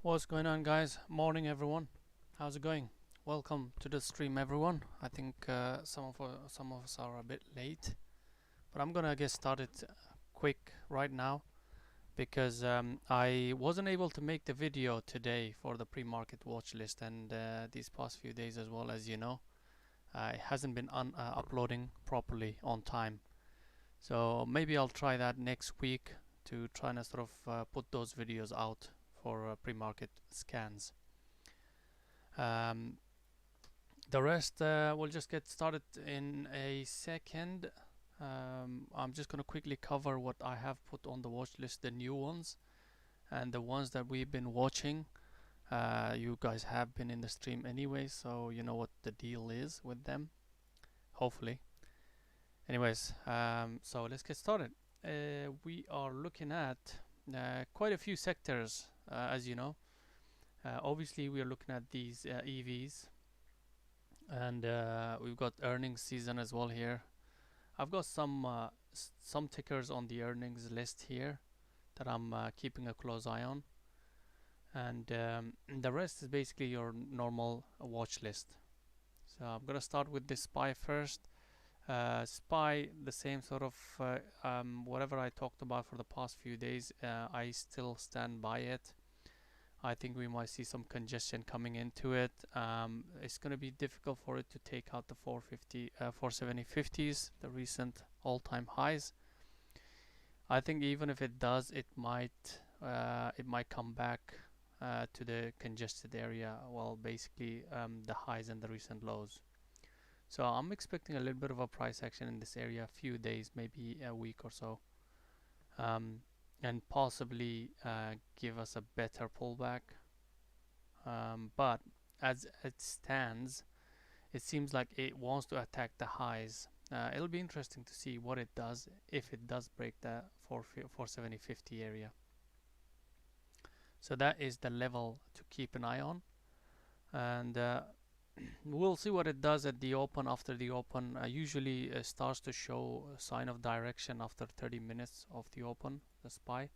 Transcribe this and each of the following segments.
What's going on, guys? Morning, everyone. How's it going? Welcome to the stream, everyone. I think some of us are a bit late, but I'm gonna get started quick right now because I wasn't able to make the video today for the pre-market watch list, and these past few days, as well as you know, it hasn't been uploading properly on time. So maybe I'll try that next week to try and sort of put those videos out for pre-market scans. Um, the rest we'll just get started in a second. I'm just going to quickly cover what I have put on the watch list, the new ones and the ones that we've been watching. You guys have been in the stream anyway, so you know what the deal is with them, hopefully. Anyways, so let's get started. We are looking at quite a few sectors, as you know. Obviously, we are looking at these EVs, and we've got earnings season as well here. I've got some tickers on the earnings list here that I'm keeping a close eye on, and the rest is basically your normal watch list. So I'm gonna start with this SPY first. SPY, the same sort of whatever I talked about for the past few days. I still stand by it. I think we might see some congestion coming into it. It's going to be difficult for it to take out the 450, 470 50s, the recent all-time highs. I think even if it does, it might come back to the congested area. Well, basically the highs and the recent lows. So I'm expecting a little bit of a price action in this area, a few days, maybe a week or so. And possibly give us a better pullback. But as it stands, it seems like it wants to attack the highs. It'll be interesting to see what it does if it does break the 470 50 area. So that is the level to keep an eye on, and we'll see what it does at the open. After the open, usually starts to show a sign of direction after 30 minutes of the open, the SPY,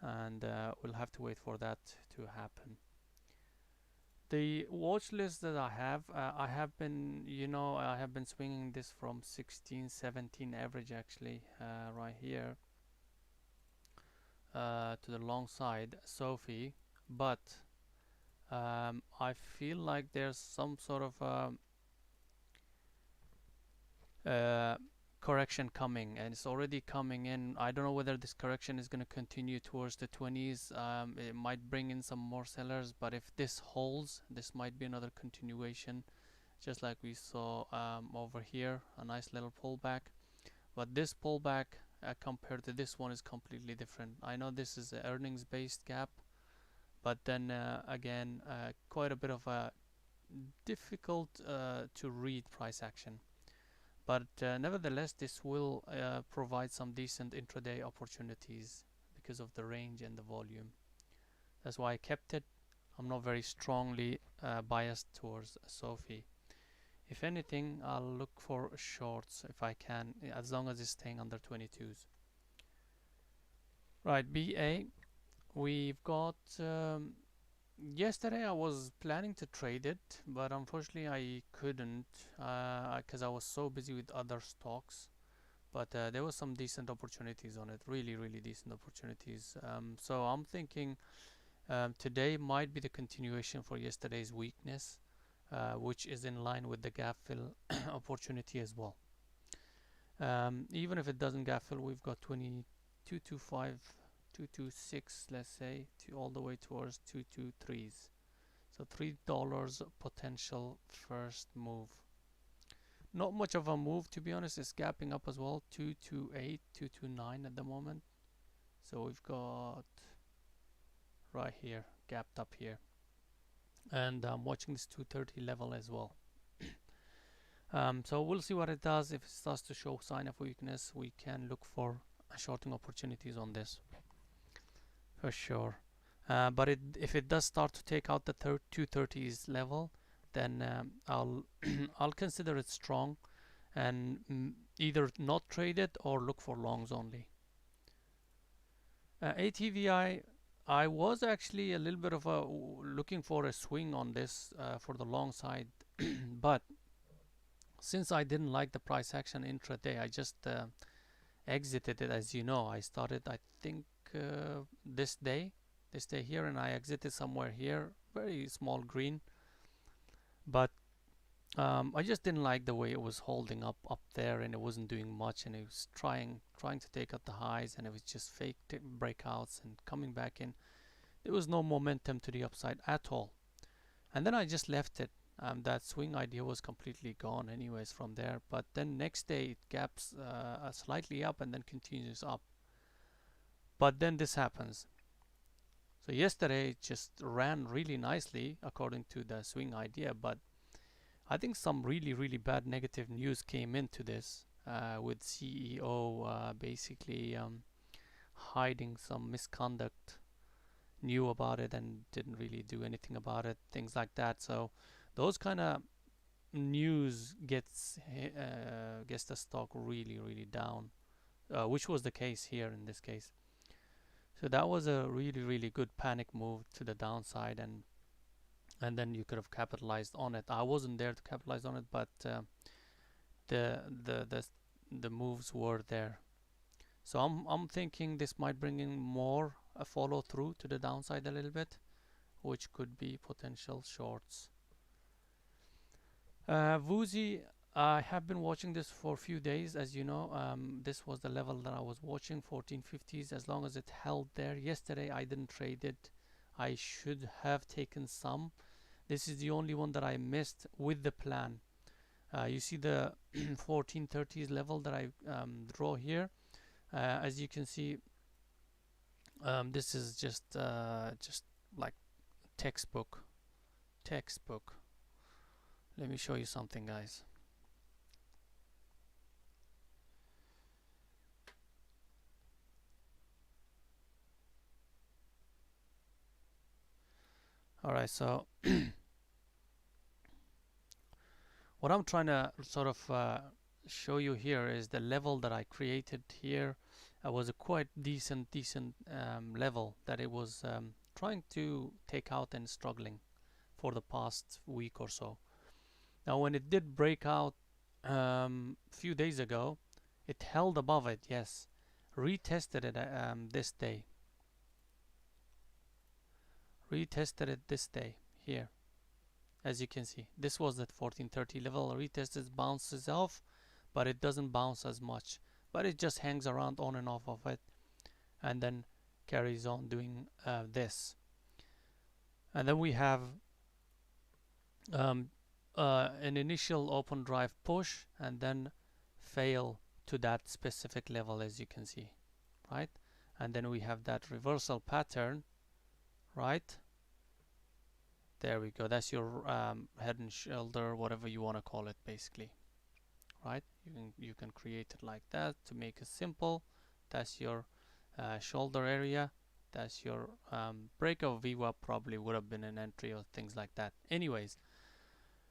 and we'll have to wait for that to happen. The watch list that I have been, I have been swinging this from 16, 17 average actually, right here, to the long side, Sophie, but I feel like there's some sort of correction coming, and it's already coming in. I don't know whether this correction is going to continue towards the 20s. It might bring in some more sellers, but if this holds, this might be another continuation, just like we saw over here, a nice little pullback. But this pullback compared to this one is completely different. I know this is an earnings based gap, but then again, quite a bit of a difficult to read price action. But nevertheless, this will provide some decent intraday opportunities because of the range and the volume. That's why I kept it. I'm not very strongly biased towards Sophie. If anything, I'll look for shorts if I can, as long as it's staying under 22s. Right, BA. We've got yesterday I was planning to trade it, but unfortunately I couldn't because I was so busy with other stocks. But there was some decent opportunities on it, really decent opportunities. So I'm thinking today might be the continuation for yesterday's weakness, which is in line with the gap fill opportunity as well. Even if it doesn't gap fill, we've got 2225, 226, let's say, to all the way towards 223s. So $3 potential first move. Not much of a move, to be honest. It's gapping up as well, 228, 229 at the moment. So we've got right here, gapped up here, and I'm watching this 230 level as well. So we'll see what it does. If it starts to show sign of weakness, we can look for shorting opportunities on this for sure. But if it does start to take out the 230s level, then I'll I'll consider it strong and either not trade it or look for longs only. ATVI, I was actually a little bit of a looking for a swing on this for the long side, but since I didn't like the price action intraday, I just exited it. As you know, I started, I think, this day here, and I exited somewhere here, very small green. But I just didn't like the way it was holding up there, and it wasn't doing much, and it was trying to take out the highs, and it was just fake breakouts and coming back in. There was no momentum to the upside at all, and then I just left it. That swing idea was completely gone anyways from there. But then next day it gaps slightly up and then continues up. But then this happens. So yesterday it just ran really nicely according to the swing idea, but I think some really bad negative news came into this with CEO basically hiding some misconduct, knew about it and didn't really do anything about it, things like that. So those kind of news gets the stock really down, which was the case here in this case. So that was a really good panic move to the downside, and then you could have capitalized on it. I wasn't there to capitalize on it, but the the the the moves were there. So I'm thinking this might bring in more a follow through to the downside a little bit, which could be potential shorts. Woozy, I have been watching this for a few days. As you know, this was the level that I was watching, 1450s. As long as it held there. Yesterday I didn't trade it. I should have taken some. This is the only one that I missed with the plan. You see the 1430s level that I draw here. As you can see, this is just like textbook. Textbook. Let me show you something, guys. Alright, so what I'm trying to sort of show you here is the level that I created here. Was a quite decent level that it was trying to take out and struggling for the past week or so. Now when it did break out few days ago, it held above it, yes. Retested it this day. Retested it this day here. As you can see, this was at 1430 level. Retested, bounces off, but it doesn't bounce as much. But it just hangs around on and off of it, and then carries on doing this. And then we have an initial open drive push, and then fail to that specific level, as you can see, right? And then we have that reversal pattern, right? There we go. That's your head and shoulder, whatever you want to call it, basically, right? You can create it like that to make it simple. That's your shoulder area. That's your break of VWAP. Probably would have been an entry or things like that. Anyways,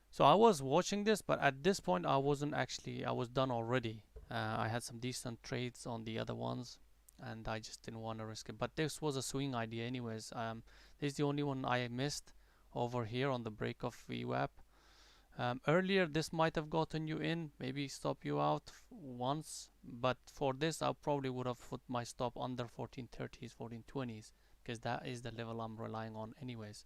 so I was watching this, but at this point I wasn't actually. I was done already. I had some decent trades on the other ones, and I just didn't want to risk it. But this was a swing idea, anyways. This is the only one I missed over here on the break of VWAP. Earlier this might have gotten you in, maybe stop you out once, but for this I probably would have put my stop under 1430s, 1420s, because that is the level I'm relying on anyways.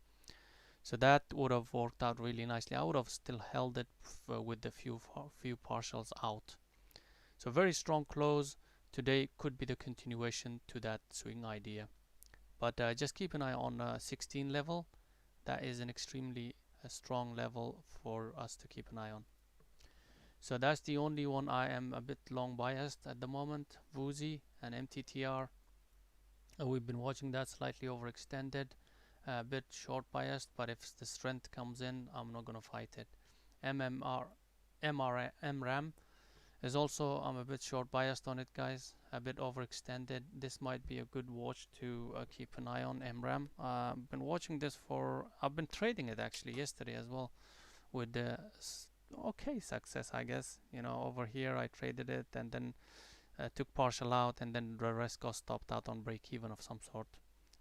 So that would have worked out really nicely. I would have still held it with the few partials out. So very strong close today. Could be the continuation to that swing idea, but just keep an eye on 16 level. That is an extremely strong level for us to keep an eye on. So that's the only one I am a bit long biased at the moment. Woozy and MTTR. We've been watching that slightly overextended, a bit short biased, but if the strength comes in, I'm not gonna fight it. MRAM is also, I'm a bit short biased on it, guys. A bit overextended. This might be a good watch to keep an eye on. MRAM. I've been watching this I've been trading it actually yesterday as well, with okay success, I guess. You know, over here I traded it and then took partial out, and then the rest got stopped out on break even of some sort.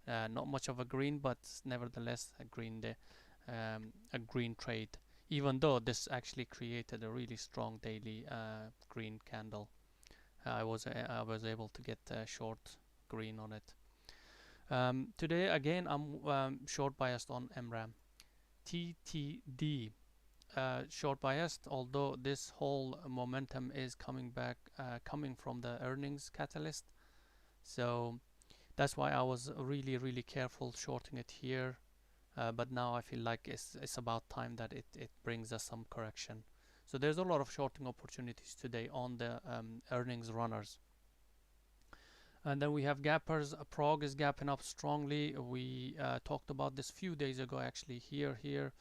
Not much of a green, but nevertheless a green trade. Even though this actually created a really strong daily green candle, I was able to get short green on it. Today again I'm short biased on MRAM. TTD short biased, although this whole momentum is coming from the earnings catalyst. So that's why I was really careful shorting it here. But now I feel like it's about time that it brings us some correction. So there's a lot of shorting opportunities today on the earnings runners. And then we have gappers. Prog is gapping up strongly. We talked about this few days ago actually here.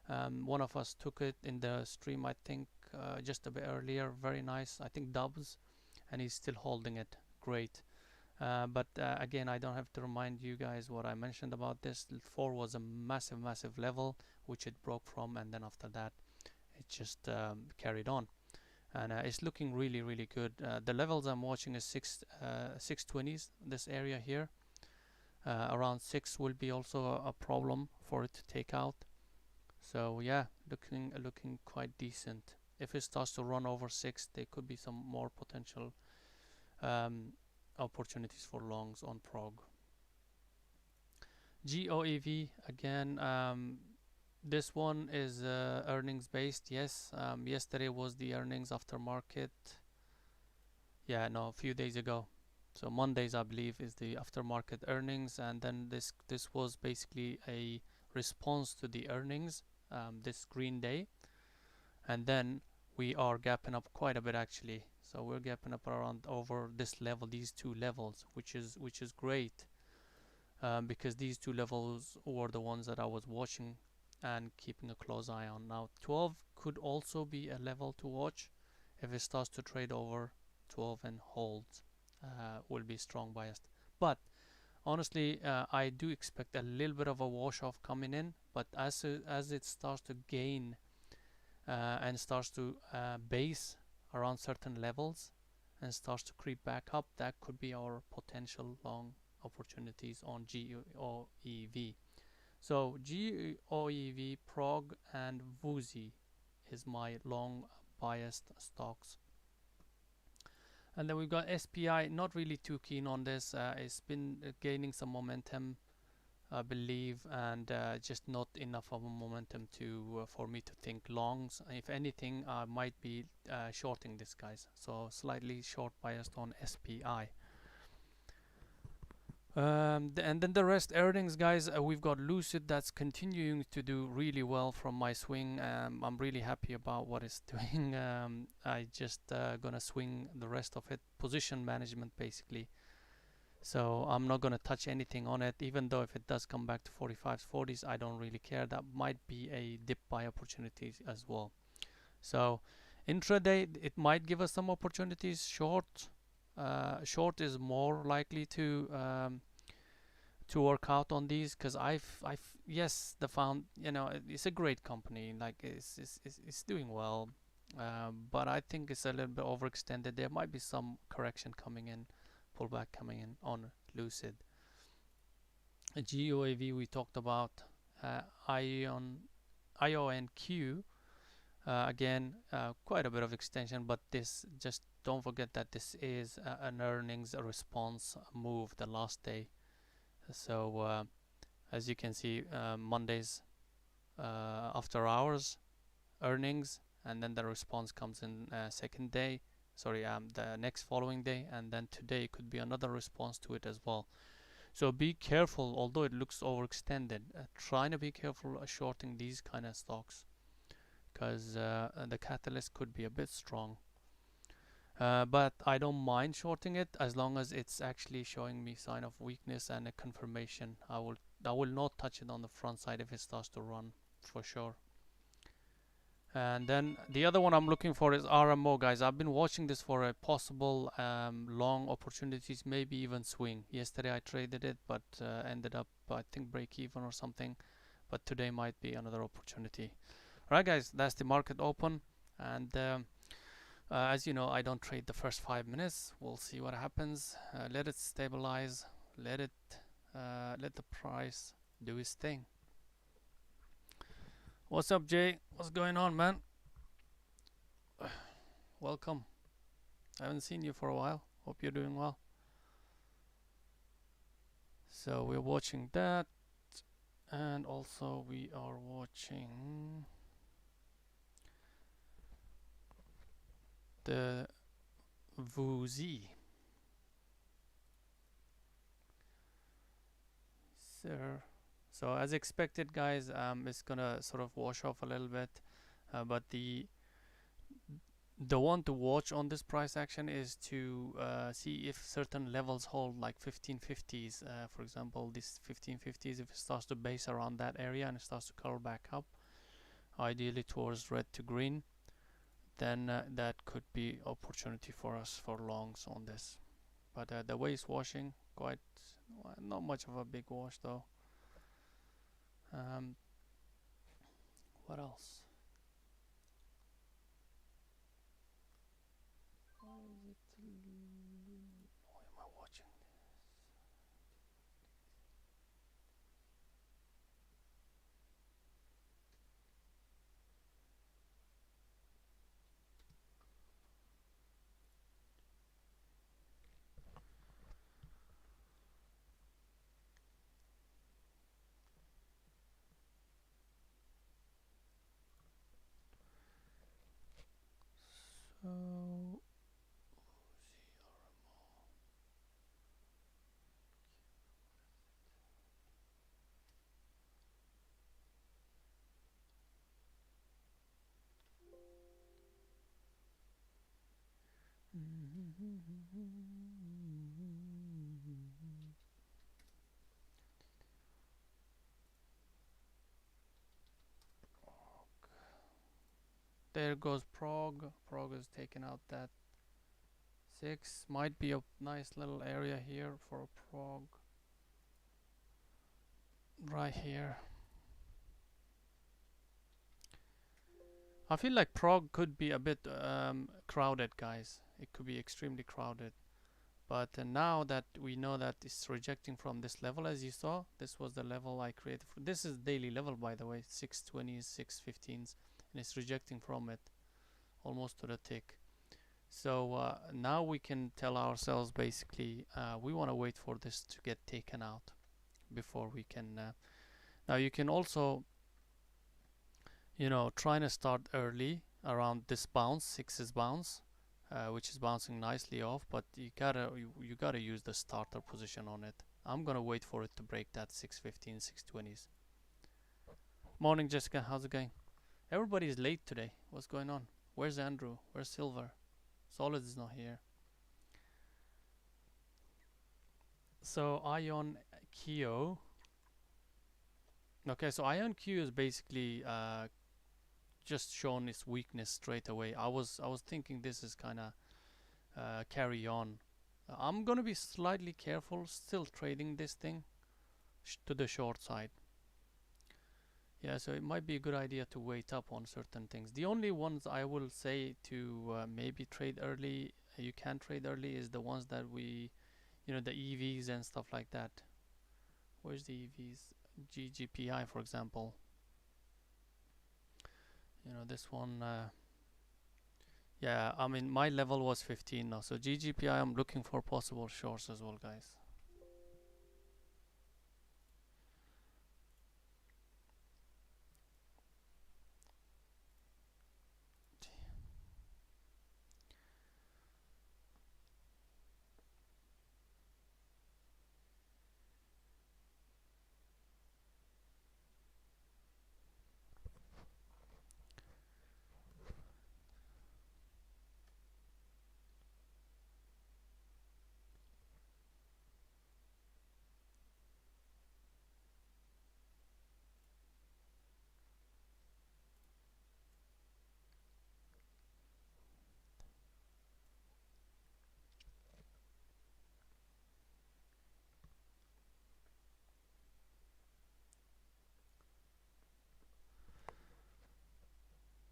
One of us took it in the stream, I think, just a bit earlier. Very nice. I think Dubs, and he's still holding it. Great. But again, I don't have to remind you guys what I mentioned about this. 4 was a massive level which it broke from, and then after that it just carried on, and it's looking really good. The levels I'm watching is 620s, this area here. Around 6 will be also a problem for it to take out. So yeah, looking quite decent. If it starts to run over 6, there could be some more potential opportunities for longs on prog. GOEV again. This one is earnings based. Yes. Yesterday was the earnings after market. Yeah, no, a few days ago. So Mondays, I believe, is the aftermarket earnings, and then this was basically a response to the earnings, this green day, and then we are gapping up quite a bit actually. So we're gapping up around over this level, these two levels, which is great, because these two levels were the ones that I was watching and keeping a close eye on. Now 12 could also be a level to watch. If it starts to trade over 12 and holds, will be strong biased. But honestly, I do expect a little bit of a wash off coming in, but as it starts to gain and starts to base around certain levels and starts to creep back up, that could be our potential long opportunities on GOEV. So GOEV, Prog, and Woozy is my long biased stocks. And then we've got SPI. Not really too keen on this. It's been gaining some momentum, I believe, and just not enough of a momentum to for me to think longs. If anything, I might be shorting this, guys. So slightly short biased on SPI. And then the rest earnings, guys. We've got Lucid that's continuing to do really well from my swing. I'm really happy about what it's doing. I just gonna swing the rest of it, position management basically. So I'm not gonna touch anything on it, even though if it does come back to 45s, 40s, I don't really care. That might be a dip buy opportunity as well. So intraday, it might give us some opportunities. Short is more likely to work out on these, because yes, the found, it's a great company, like it's doing well, but I think it's a little bit overextended. There might be some correction coming in, pullback coming in on Lucid. GOAV we talked about. IONQ, again, quite a bit of extension, but this, just don't forget that this is an earnings response move the last day. So as you can see, Mondays after hours earnings, and then the response comes in second day, sorry, the next following day, and then today could be another response to it as well. So be careful, although it looks overextended, trying to be careful shorting these kind of stocks, because the catalyst could be a bit strong. But I don't mind shorting it as long as it's actually showing me sign of weakness and a confirmation. I will not touch it on the front side if it starts to run, for sure. And then the other one I'm looking for is RMO, guys. I've been watching this for a possible long opportunities, maybe even swing. Yesterday I traded it, but ended up, I think, break even or something. But today might be another opportunity. Alright, guys, that's the market open. And as you know, I don't trade the first 5 minutes. We'll see what happens. Let it stabilize. Let it let the price do its thing. What's up, Jay? What's going on, man? Welcome. I haven't seen you for a while. Hope you're doing well. So we're watching that, and also we are watching the VUZ. So as expected, guys, it's gonna sort of wash off a little bit, but the one to watch on this price action is to see if certain levels hold, like 1550s, for example. This 1550s, if it starts to base around that area and it starts to curl back up, ideally towards red to green, then that could be opportunity for us for longs on this. But the way it's washing, quite not much of a big wash though. What else? Why is it? Why am I watching this? So there goes Prague. Prague is taking out that 6. Might be a nice little area here for Prague. Right here. I feel like Prague could be a bit crowded, guys. It could be extremely crowded. But now that we know that it's rejecting from this level, as you saw, this was the level I created. This is daily level, by the way, 620s, 615s, and it's rejecting from it almost to the tick. So now we can tell ourselves basically we want to wait for this to get taken out before we can. Now you can also, trying to start early around this bounce, 6's bounce, which is bouncing nicely off, but you gotta use the starter position on it. I'm gonna wait for it to break that 615, 620s. Morning, Jessica. How's it going? Everybody's late today. What's going on? Where's Andrew? Where's Silver? Solid is not here. So Ion Q. Okay, so Ion Q is basically just shown its weakness straight away. I was thinking this is kind of carry on. I'm gonna be slightly careful, still trading this thing to the short side. Yeah, so it might be a good idea to wait up on certain things. The only ones I will say to maybe trade early, you can trade early, is the ones that we, the EVs and stuff like that. Where's the EVs? GGPI, for example. This one. Yeah, I mean, my level was 15 now. So GGPI, I'm looking for possible shorts as well, guys.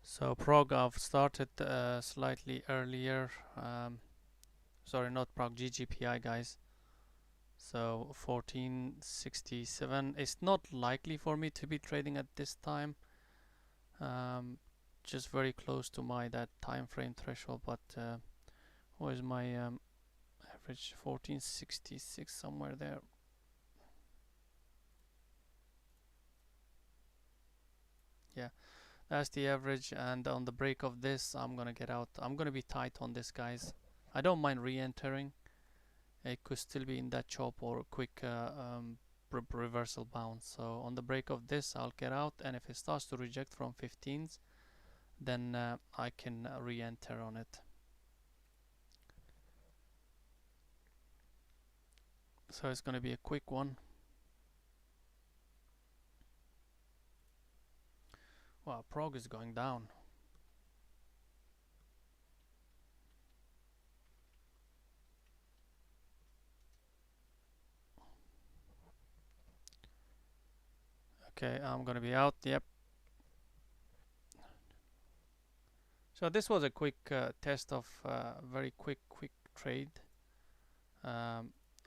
So Prague, I've started slightly earlier. Sorry, not Prague, GGPI, guys. So 1467. It's not likely for me to be trading at this time. Just very close to my that time frame threshold. But what is my average? 1466, somewhere there. Yeah, that's the average. And on the break of this, I'm gonna get out. I'm gonna be tight on this, guys. I don't mind re-entering. It could still be in that chop or a quick reversal bounce. So on the break of this, I'll get out, and if it starts to reject from 15s, then I can re-enter on it. So it's going to be a quick one. Wow, prog is going down. Okay, I'm going to be out. Yep. So this was a quick test of very quick trade.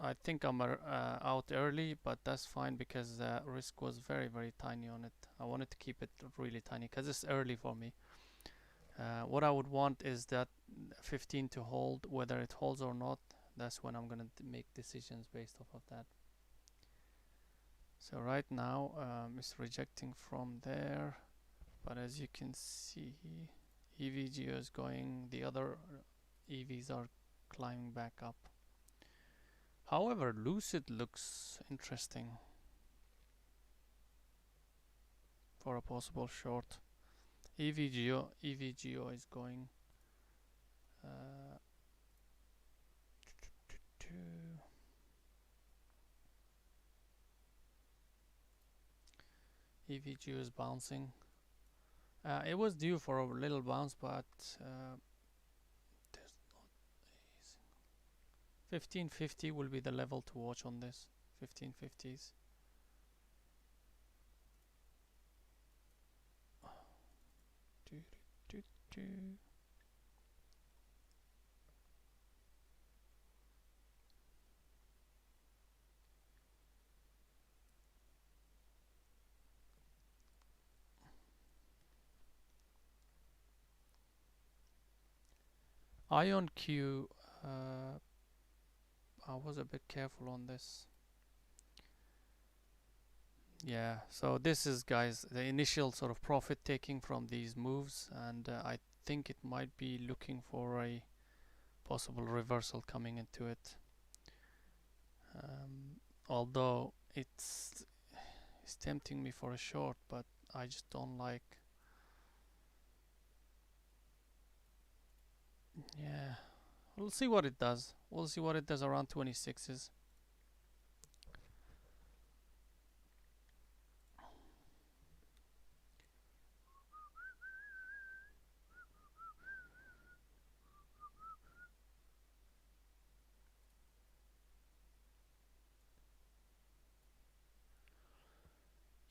I think I'm out early, but that's fine because risk was very tiny on it. I wanted to keep it really tiny because it's early for me. What I would want is that 15 to hold. Whether it holds or not, that's when I'm gonna make decisions based off of that. So right now it's rejecting from there, but as you can see, EVGO is going, the other EVs are climbing back up. However, Lucid looks interesting for a possible short. EVGO is going EVGO is bouncing. It was due for a little bounce, but there's not easy. 1550 will be the level to watch on this. 1550s. IonQ, I was a bit careful on this. Yeah, so this is, guys, the initial sort of profit taking from these moves, and I think it might be looking for a possible reversal coming into it. Although it's tempting me for a short, but I just don't like. Yeah, we'll see what it does. We'll see what it does around 26s.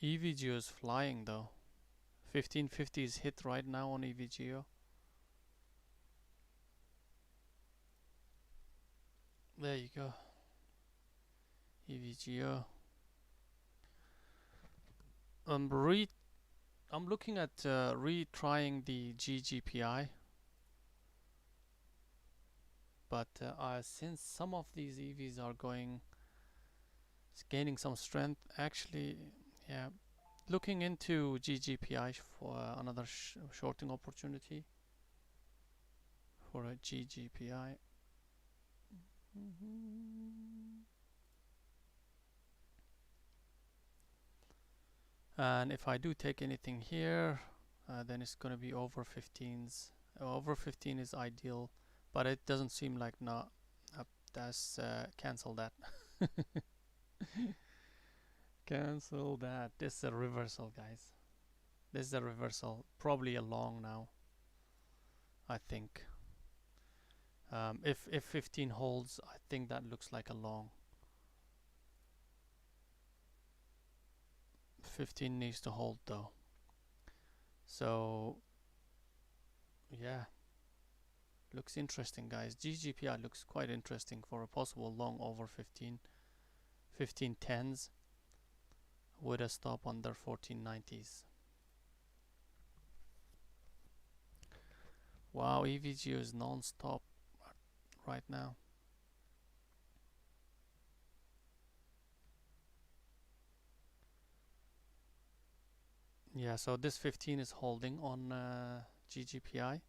EVGO is flying though. 1550 is hit right now on EVGO. There you go. EVGO. I'm looking at retrying the GGPI, but since some of these EVs are gaining some strength, actually, yeah, looking into GGPI for another shorting opportunity for a GGPI. And if I do take anything here, then it's going to be over 15s. Over 15 is ideal, but it doesn't seem like not. That's cancel that. Cancel that. This is a reversal, guys. This is a reversal. Probably a long now, I think. If 15 holds, I think that looks like a long. 15 needs to hold though. So yeah, looks interesting, guys. GGPI looks quite interesting for a possible long over 15. 1510s with a stop under 1490s. Wow, EVG is non-stop right now. Yeah, so this 15 is holding on GGPI.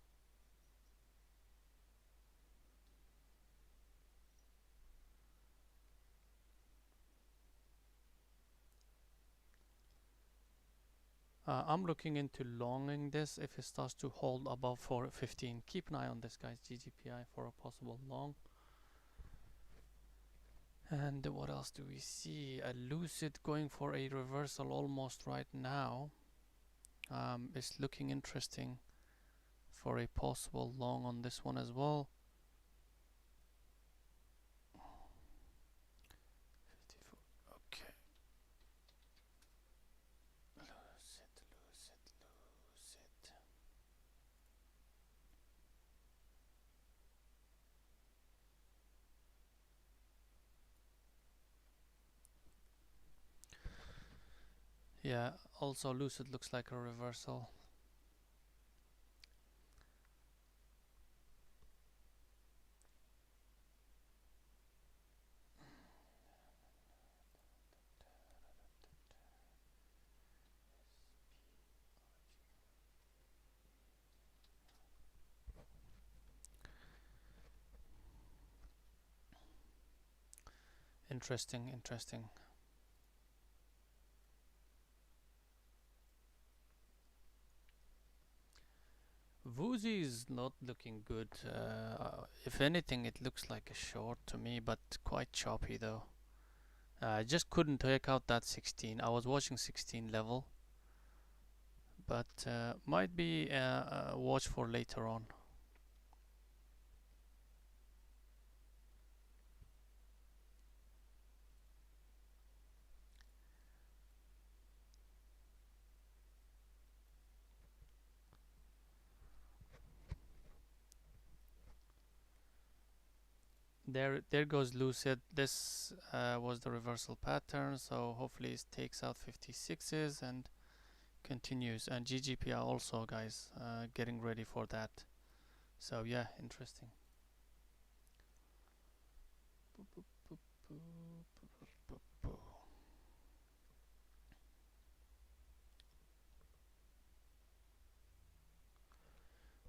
I'm looking into longing this if it starts to hold above 415. Keep an eye on this, guys, GGPI, for a possible long. And what else do we see? A Lucid going for a reversal almost right now. It's looking interesting for a possible long on this one as well. 54. Okay. Lucid. Yeah, also Lucid looks like a reversal. Interesting. Woozy is not looking good. If anything, it looks like a short to me, but quite choppy though. I just couldn't take out that 16. I was watching 16 level, but might be a watch for later on. There goes Lucid. This was the reversal pattern, so hopefully it takes out 56s and continues. And GGPR also, guys, getting ready for that. So yeah, interesting.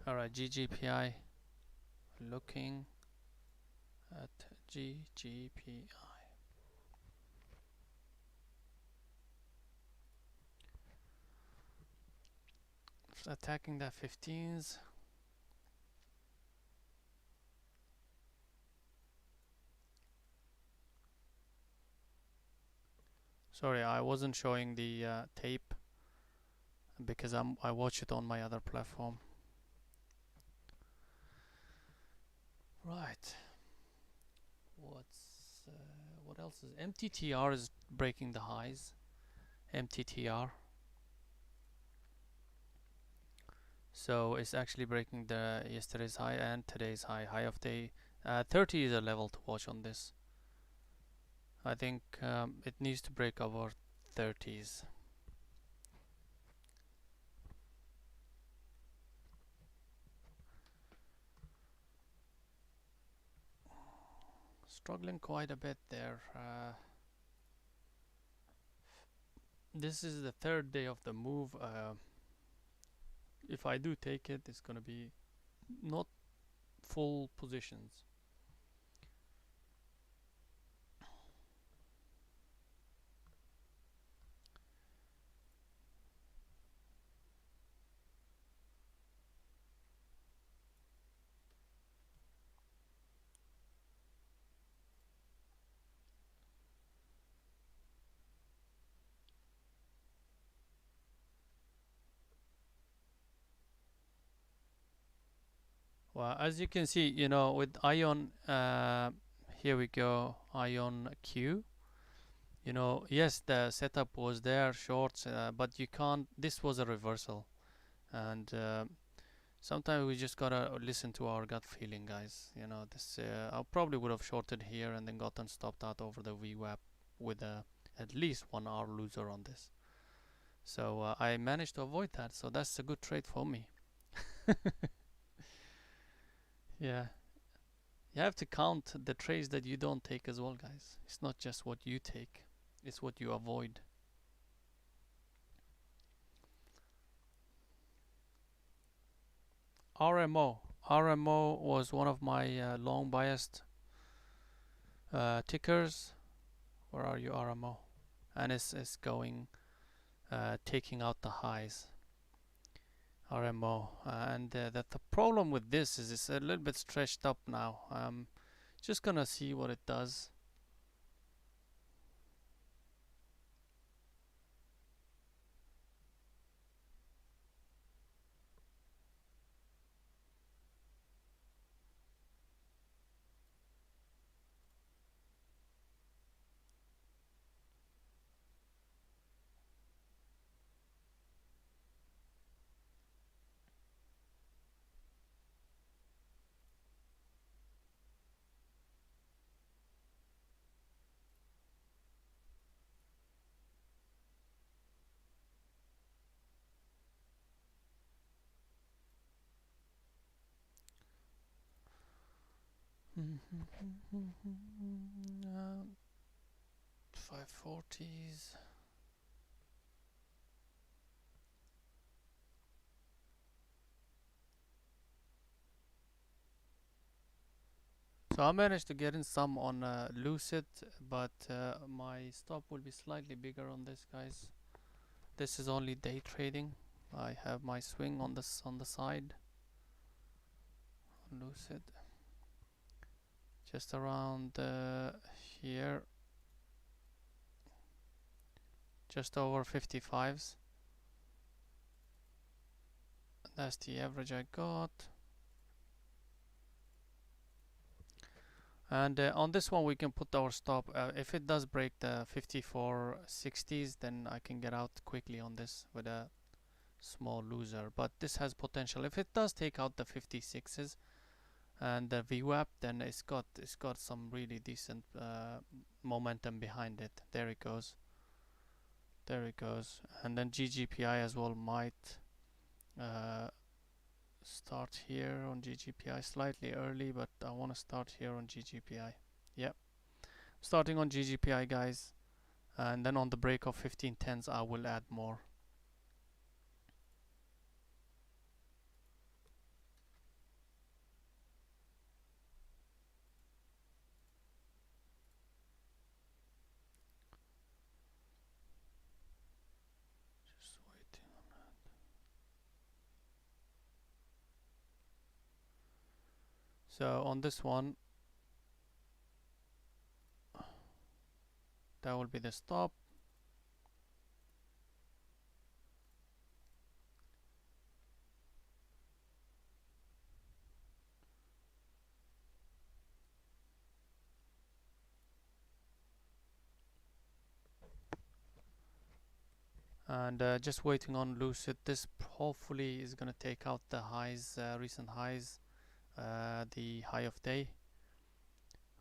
Alright, GGPI, looking at GGPI. Attacking that 15s. Sorry, I wasn't showing the tape because I watch it on my other platform. Right. What else is MTTR is breaking the highs. MTTR. So it's actually breaking the yesterday's high and today's high. High of day 30 is a level to watch on this. I think it needs to break over 30s. Struggling quite a bit there. This is the third day of the move. If I do take it, it's gonna be not full positions. Well, as you can see, you know, with Ion, here we go, Ion Q. You know, yes, the setup was there, shorts, but you can't. This was a reversal, and sometimes we just gotta listen to our gut feeling, guys. You know, this I probably would have shorted here and then gotten stopped out over the VWAP with at least 1 hour loser on this. So I managed to avoid that, so that's a good trade for me. Yeah, you have to count the trades that you don't take as well, guys. It's not just what you take, it's what you avoid. RMO was one of my long biased tickers. Where are you, RMO? And it's going taking out the highs. RMO, and the problem with this is it's a little bit stretched up now. Just gonna see what it does. uh, 540s. So I managed to get in some on Lucid, but my stop will be slightly bigger on this, guys. This is only day trading. I have my swing on this on the side. Lucid, just around here, just over 55s. That's the average I got. And on this one we can put our stop. If it does break the 5460s, then I can get out quickly on this with a small loser. But this has potential. If it does take out the 56s and the VWAP, then it's got some really decent momentum behind it. There it goes. There it goes. And then GGPI as well might start here on GGPI slightly early, but I want to start here on GGPI. Yep, starting on GGPI, guys, and then on the break of 1510s I will add more. Just waiting on that. So on this one, that will be the stop. And just waiting on Lucid. This hopefully is gonna take out the highs, recent highs, the high of day,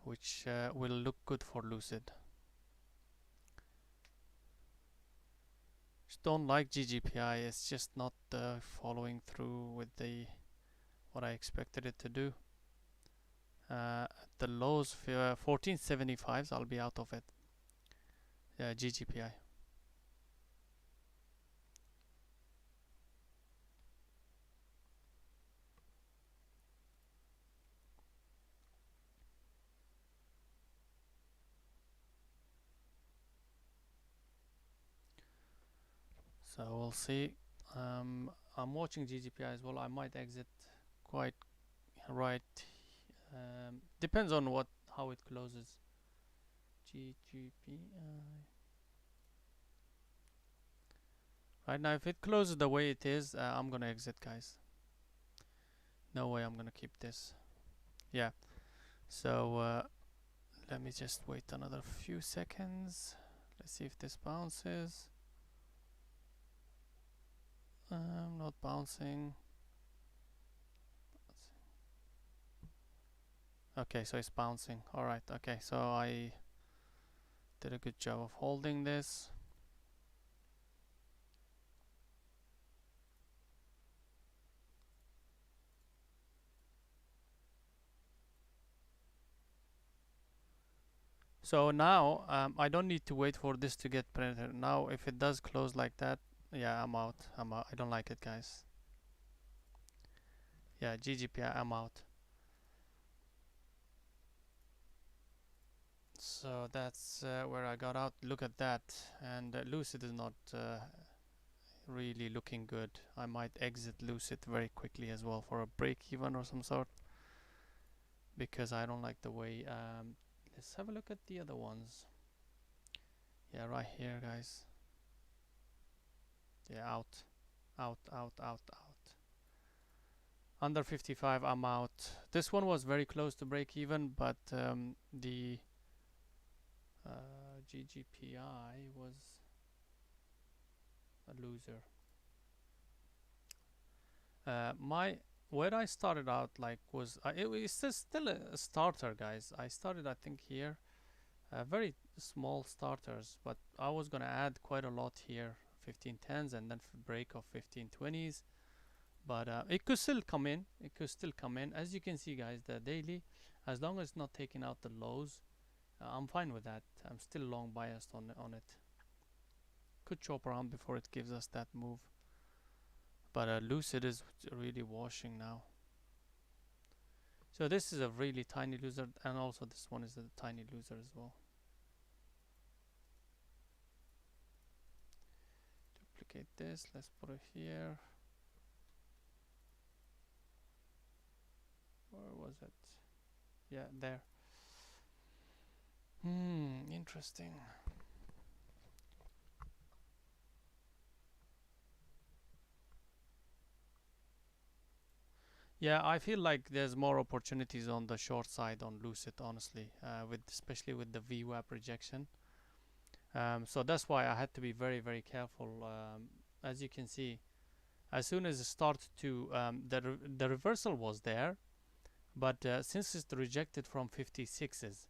which will look good for Lucid. Just don't like GGPI. It's just not following through with the what I expected it to do. The lows 1475s, I'll be out of it. Yeah, GGPI. So we'll see. I'm watching GGPI as well. I might exit quite right. Depends on how it closes. GGPI. Right now, if it closes the way it is, I'm gonna exit, guys. No way I'm gonna keep this. Yeah. So let me just wait another few seconds. Let's see if this bounces. Not bouncing. Okay, so it's bouncing. Alright, okay, so I Did a good job of holding this. So now I don't need to wait for this to get printed. Now if it does close like that, yeah, I'm out. I'm out. I don't like it, guys. Yeah, GGP, I'm out. So that's where I got out. Look at that. And Lucid is not really looking good. I might exit Lucid very quickly as well for a break even or some sort, because I don't like the way. Let's have a look at the other ones. Yeah, right here, guys. Yeah, out, out, out, out, out. Under 55, I'm out. This one was very close to break even, but the GGPI was a loser. My where I started out like was it was still a starter, guys. I started, I think, here, very small starters, but I was gonna add quite a lot here, 1510s and then break of 1520s. But it could still come in. It could still come in. As you can see, guys, the daily, as long as it's not taking out the lows, I'm fine with that. I'm still long biased on it. Could chop around before it gives us that move. But Lucid is really washing now. So this is a really tiny loser, and also this one is a tiny loser as well. Duplicate this. Let's put it here. Where was it? Yeah, there. Interesting. Yeah, I feel like there's more opportunities on the short side on Lucid, honestly, with especially with the VWAP rejection. So that's why I had to be very, very careful. As you can see, as soon as it started to the reversal was there, but since it's rejected from 56s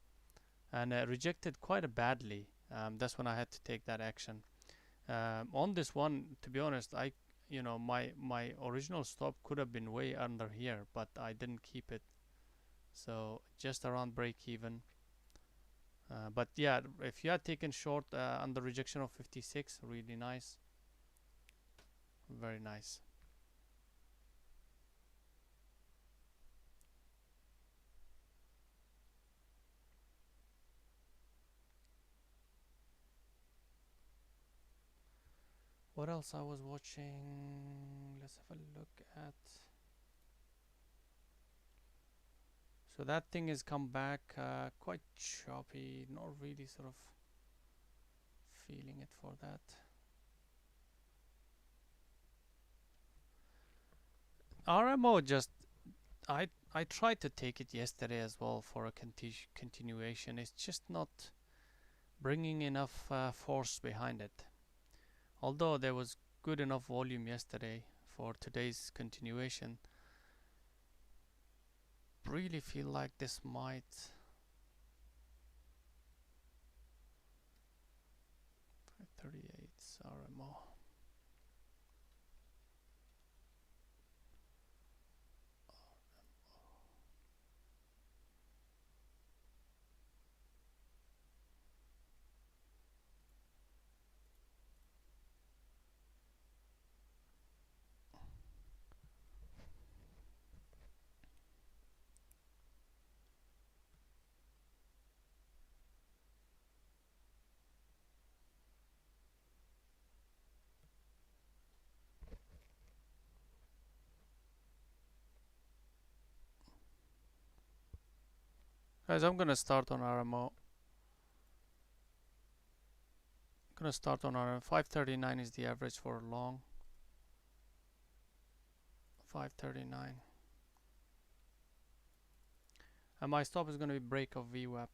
and rejected quite badly, that's when I had to take that action. On this one, to be honest, my original stop could have been way under here, but I didn't keep it, so just around break even. But yeah, if you had taken short under rejection of 56, really nice, very nice. What else I was watching? Let's have a look at. So that thing has come back quite choppy, not really sort of feeling it for that. RMO just I tried to take it yesterday as well for a continuation. It's just not bringing enough force behind it. Although there was good enough volume yesterday for today's continuation, really feel like this might 38 RMO. Guys, I'm gonna start on RMO. Gonna start on RMO. 539 is the average for long. 539. And my stop is gonna be break of VWAP.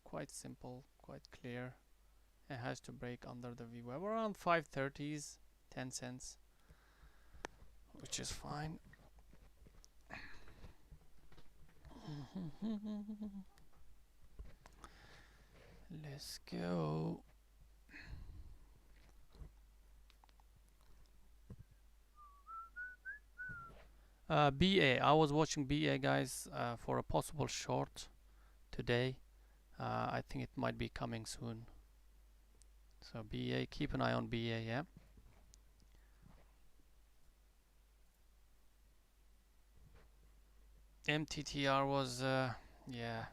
Quite simple, quite clear. It has to break under the VWAP around 530s, 10 cents, which is fine. Let's go. BA. I was watching BA, guys, for a possible short today. I think it might be coming soon. So BA, keep an eye on BA, yeah. MTTR was, yeah,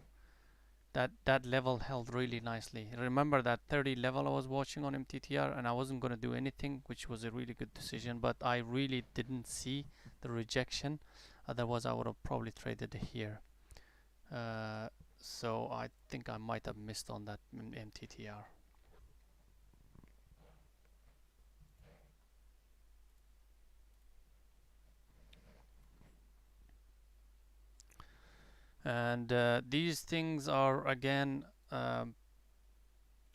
that level held really nicely. Remember that 30 level I was watching on MTTR, and I wasn't gonna do anything, which was a really good decision. But I really didn't see the rejection. Otherwise, I would have probably traded here. So I think I might have missed on that MTTR. And these things are again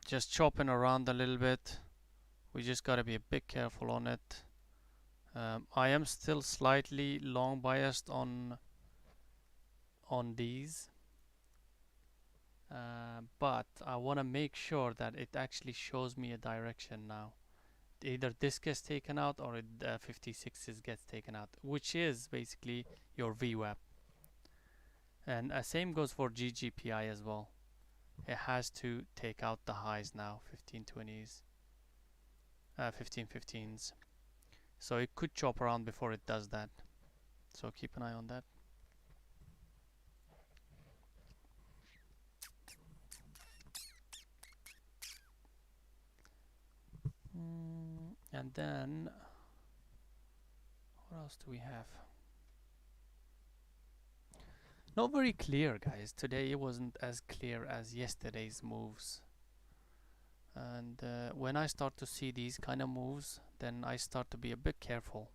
just chopping around a little bit. We just gotta be a bit careful on it. I am still slightly long biased on these, but I want to make sure that it actually shows me a direction now. Either this gets taken out or 56s gets taken out, which is basically your VWAP. And same goes for GGPI as well. It has to take out the highs now, 1520s, 1515s. So it could chop around before it does that. So keep an eye on that. And then, what else do we have? Not very clear, guys. Today it wasn't as clear as yesterday's moves. And when I start to see these kind of moves, then I start to be a bit careful.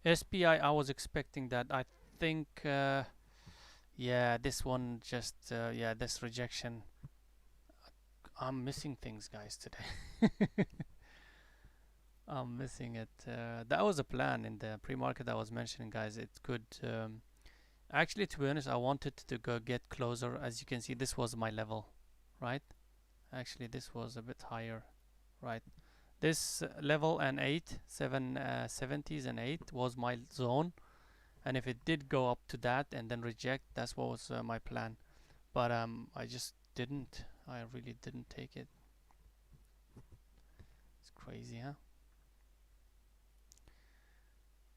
SPI, I was expecting that. I think, yeah, this one just, yeah, this rejection. I'm missing things, guys, today. I'm missing it. That was a plan in the pre-market I was mentioning, guys. It could, actually, to be honest, I wanted to go get closer. As you can see, this was my level, right? Actually, this was a bit higher, right? This level and 70s and 8 was my zone. And if it did go up to that and then reject, that's what was my plan. But I just didn't. I really didn't take it. It's crazy, huh?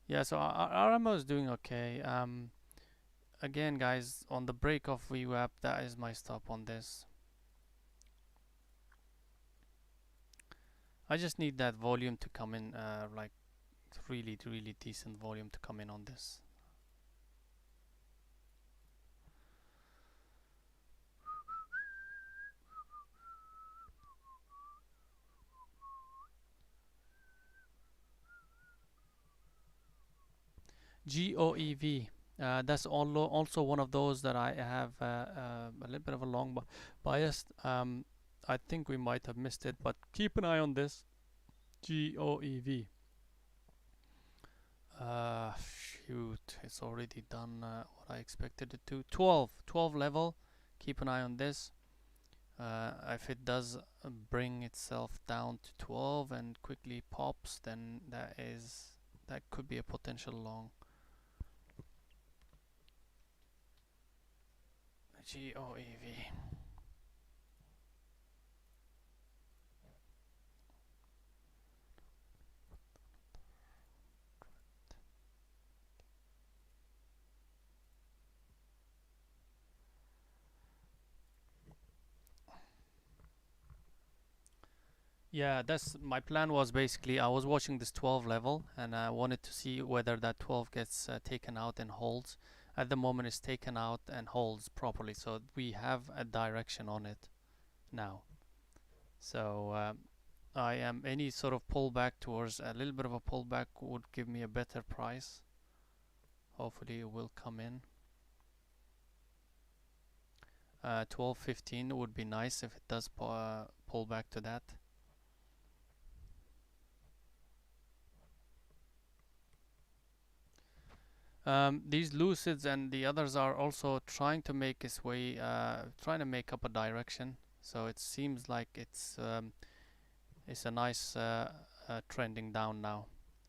Yeah, so our RMO is doing okay. Again, guys, on the break of VWAP, that is my stop on this. I just need that volume to come in, like really, really decent volume to come in on this. GOEV. That's also one of those that I have a little bit of a long bias. I think we might have missed it, but keep an eye on this. GOEV. Shoot, it's already done what I expected it to. 12 level. Keep an eye on this. If it does bring itself down to 12 and quickly pops, then that could be a potential long. GOEV. Yeah, that's my plan. Was basically I was watching this 12 level and I wanted to see whether that 12 gets taken out and holds. At the moment it's taken out and holds properly, so we have a direction on it now. So I am any sort of pullback towards a little bit of a pullback would give me a better price. Hopefully it will come in. 12.15 would be nice if it does pull back to that. These lucids and the others are also trying to make its way, trying to make up a direction. So it seems like it's a nice trending down now.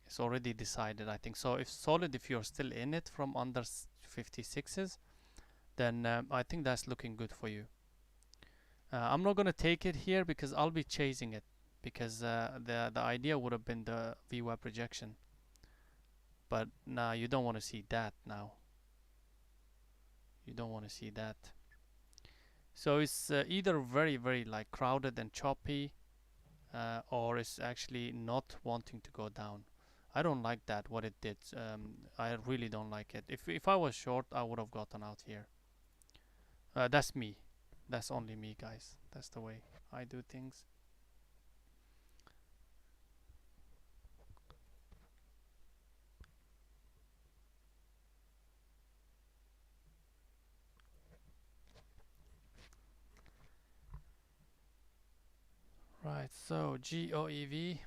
It's already decided, I think. So if solid, if you're still in it from under 56s, then I think that's looking good for you. I'm not gonna take it here because I'll be chasing it, because the idea would have been the VWAP rejection. But nah, you don't want to see that now. You don't want to see that. So it's either very, very like crowded and choppy, or it's actually not wanting to go down. I don't like that, what it did. I really don't like it. If I was short, I would have gotten out here. That's me. That's only me, guys. That's the way I do things. Right, so GOEV.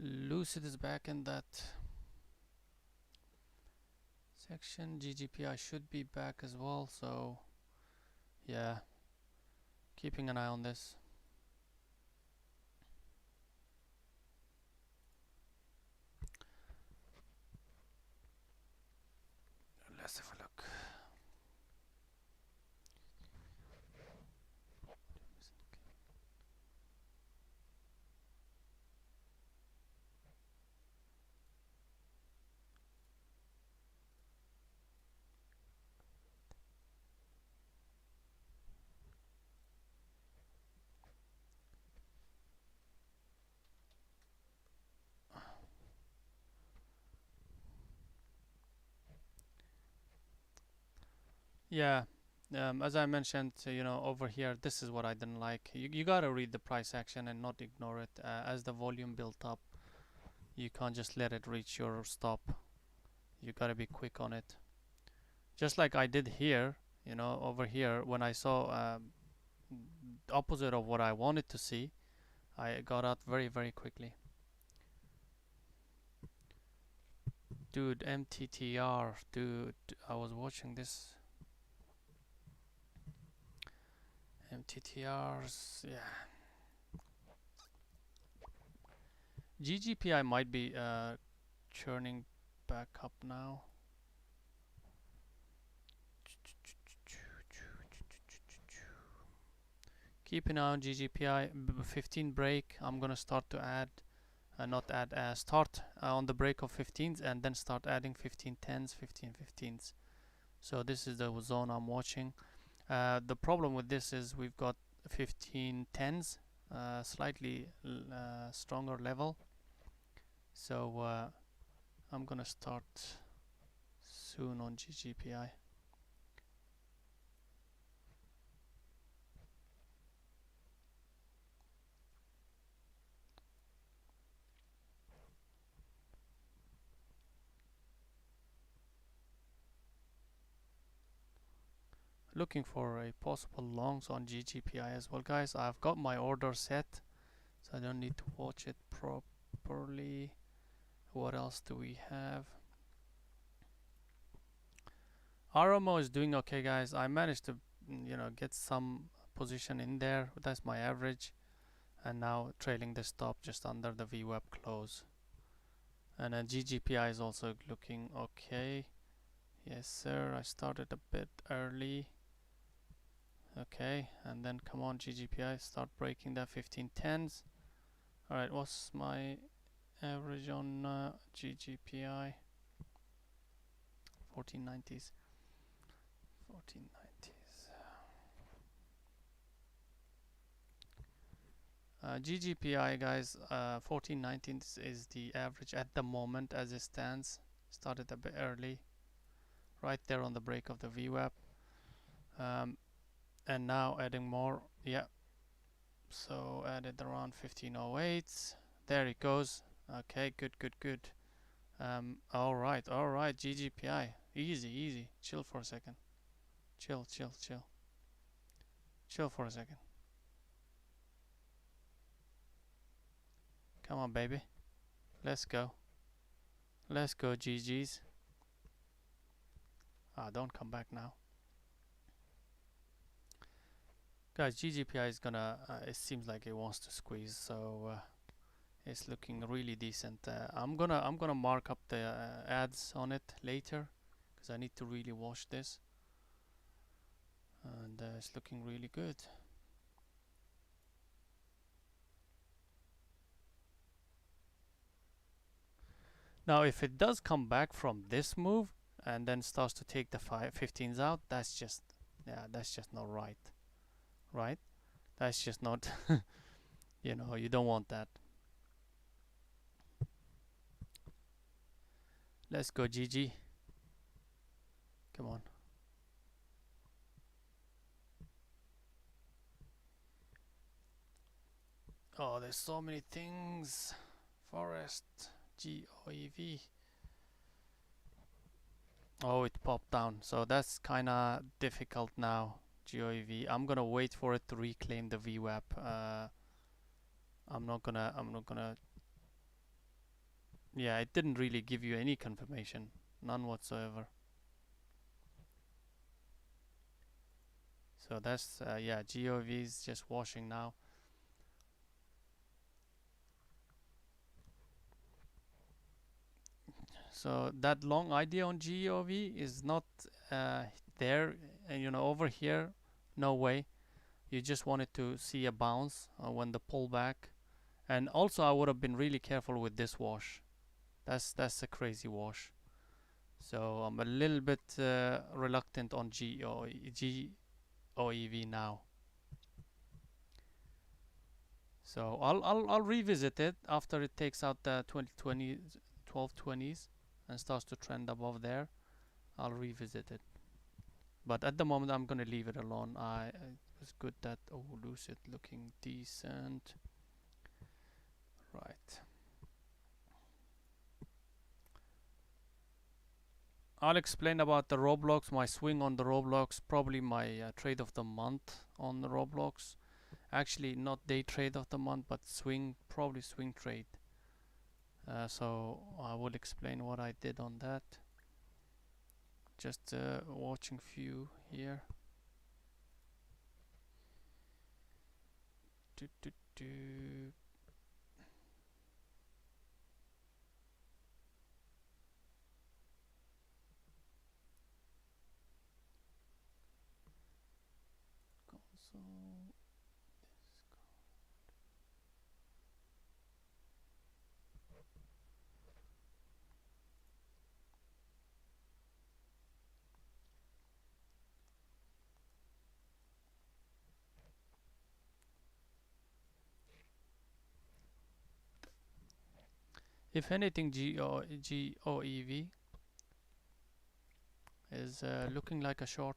Lucid is back in that section. GGPI should be back as well, so yeah, keeping an eye on this. Let's have a look. Yeah, as I mentioned, over here, this is what I didn't like. You gotta read the price action and not ignore it. As the volume built up, you can't just let it reach your stop. You gotta be quick on it. Just like I did here, over here, when I saw the opposite of what I wanted to see, I got out very, very quickly. Dude, MTTR, dude, I was watching this. MTTRs, yeah. GGPI might be churning back up now. Keep an eye on GGPI 15 break. I'm gonna start to add, not add, start on the break of 15s and then start adding 1510s, 1515s. So this is the zone I'm watching. The problem with this is we've got 1510s, slightly stronger level. So I'm gonna start soon on GGPI. Looking for a possible longs on GGPI as well, guys. I've got my order set, so I don't need to watch it properly. What else do we have? RMO is doing okay, guys. I managed to get some position in there. That's my average, and now trailing the stop just under the VWAP close. And then GGPI is also looking okay. Yes sir, I started a bit early. Okay, and then come on GGPI, start breaking that 1510s. Alright, what's my average on GGPI? 1490s. 1490s. GGPI guys, 1419 is the average at the moment as it stands. Started a bit early, right there on the break of the VWAP, and now adding more. Yeah, so added around 1508. There it goes. Okay, good. All right, GGPI, easy. Chill for a second. Chill for a second. Come on, baby. Let's go. GG's. Don't come back now. Guys, GGPI is gonna, it seems like it wants to squeeze, so it's looking really decent. I'm gonna mark up the ads on it later, because I need to really watch this. And it's looking really good. Now, if it does come back from this move and then starts to take the 15s out, that's just not right. Right? That's just not, you know, you don't want that. Let's go, GG. Come on. Oh, there's so many things. Forest, GOEV. Oh, it popped down. So that's kind of difficult now. GOEV. I'm gonna wait for it to reclaim the VWAP. I'm not gonna. Yeah, it didn't really give you any confirmation, none whatsoever. So that's yeah, GOV is just washing now. So that long idea on GOV is not there, and you know, over here, no way. You just wanted to see a bounce when the pullback, and also I would have been really careful with this wash. That's a crazy wash. So I'm a little bit reluctant on GOEV now. So I'll revisit it after it takes out the 1220s and starts to trend above there. I'll revisit it. But at the moment I'm gonna leave it alone. It was good that Lucid looking decent. Right. I'll explain about the Roblox, my swing on the Roblox, probably my trade of the month on the Roblox. Actually, not day trade of the month, but probably swing trade. So I will explain what I did on that. Just watching few here. Do, do, do. Console. If anything, GOEV is looking like a short.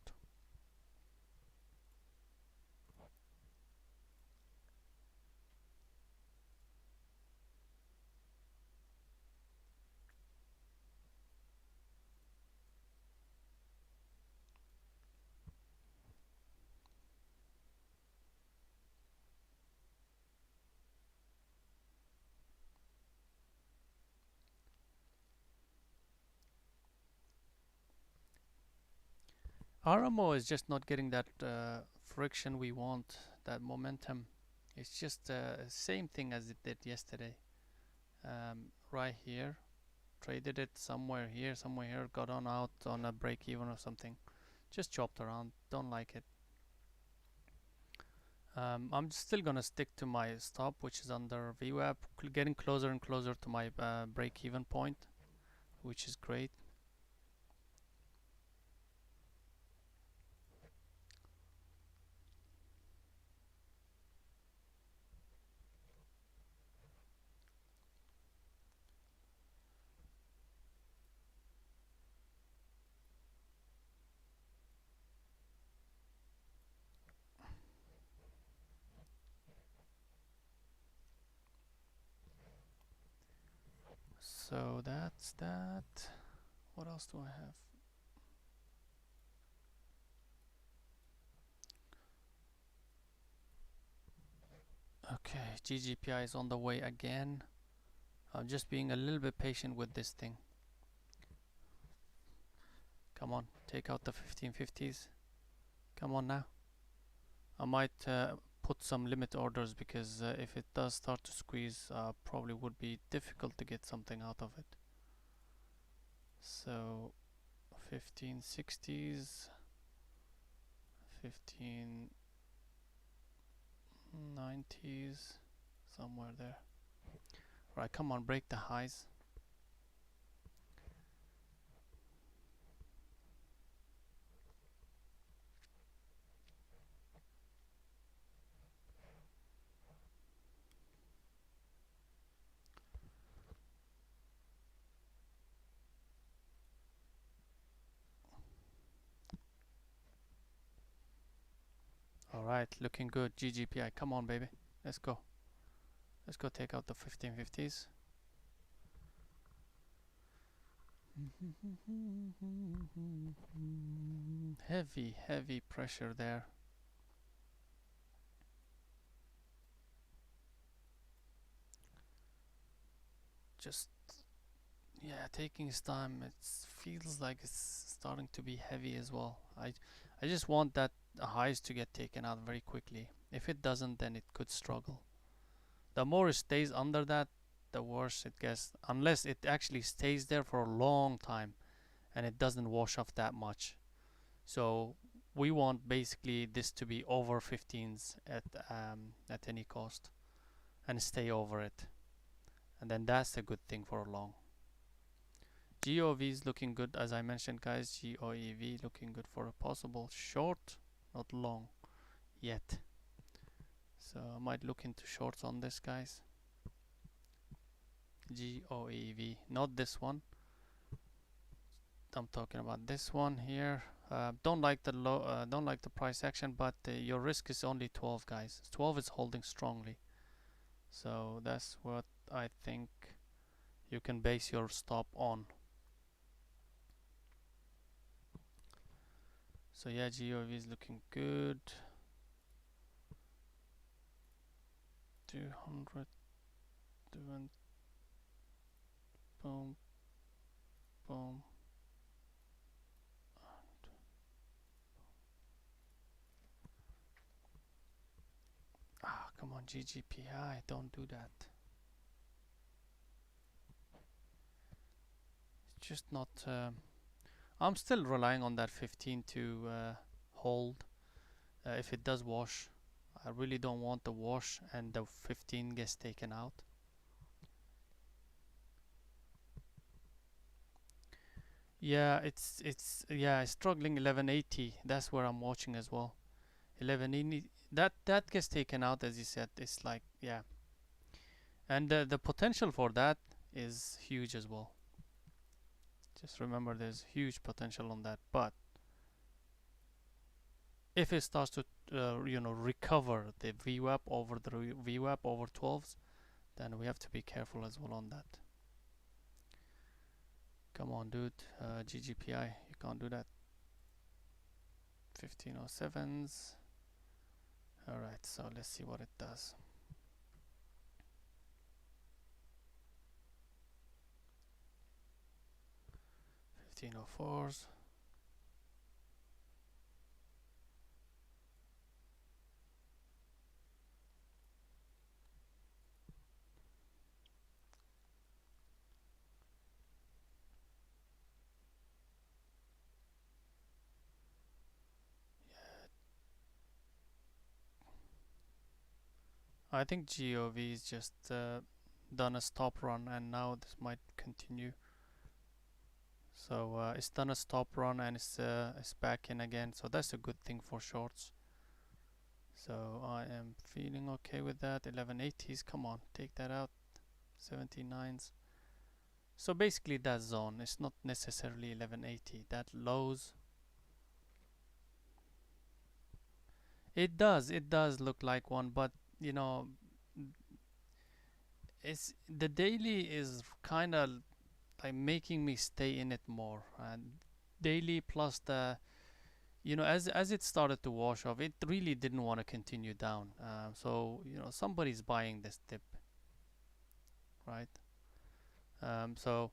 RMO is just not getting that friction we want, that momentum. It's just the same thing as it did yesterday. Right here, traded it somewhere here, got on out on a break even or something. Just chopped around, don't like it. I'm still gonna stick to my stop, which is under VWAP, getting closer and closer to my break even point, which is great. So that's that. What else do I have? Okay, GGPI is on the way again. I'm just being a little bit patient with this thing. Come on, take out the 1550s. Come on now. I might put some limit orders because if it does start to squeeze, probably would be difficult to get something out of it. So 1560s, 1590s, somewhere there. Right, come on, break the highs. Alright, looking good. GGPI, come on, baby. Let's go. Let's go take out the 1550s. Heavy, heavy pressure there. Just, yeah, taking his time. It feels like it's starting to be heavy as well. I just want that highs to get taken out very quickly. If it doesn't, then it could struggle. The more it stays under that, the worse it gets. Unless it actually stays there for a long time and it doesn't wash off that much. So we want basically this to be over 15s at any cost and stay over it. And then that's a good thing for a long. GOV is looking good, as I mentioned, guys. GOEV looking good for a possible short, not long yet. So I might look into shorts on this, guys. GOEV, not this one. I'm talking about this one here. Don't like the low, don't like the price action, but your risk is only 12, guys. 12 is holding strongly, so that's what I think you can base your stop on. So yeah, GOV is looking good. 200, boom, boom. Come on, GGPI, don't do that. It's just not. I'm still relying on that 15 to hold. If it does wash, I really don't want the wash and the 15 gets taken out. Yeah, it's struggling 1180. That's where I'm watching as well. 1180, that gets taken out, as you said. It's like, yeah, and the potential for that is huge as well. Just remember, there's huge potential on that. But if it starts to recover the VWAP over the VWAP over 12s, then we have to be careful as well on that. Come on, dude. GGPI, you can't do that. 1507s. Alright, so let's see what it does. 1504s. I think GOV is just done a stop run, and now this might continue. So it's done a stop run and it's back in again. So that's a good thing for shorts. So I am feeling okay with that. 1180s, come on, take that out. 79s. So basically that zone, it's not necessarily 1180. That lows. It does look like one, but it's the daily is kind of like making me stay in it more. And daily plus the, as it started to wash off, it really didn't want to continue down. So somebody's buying this dip, right? So,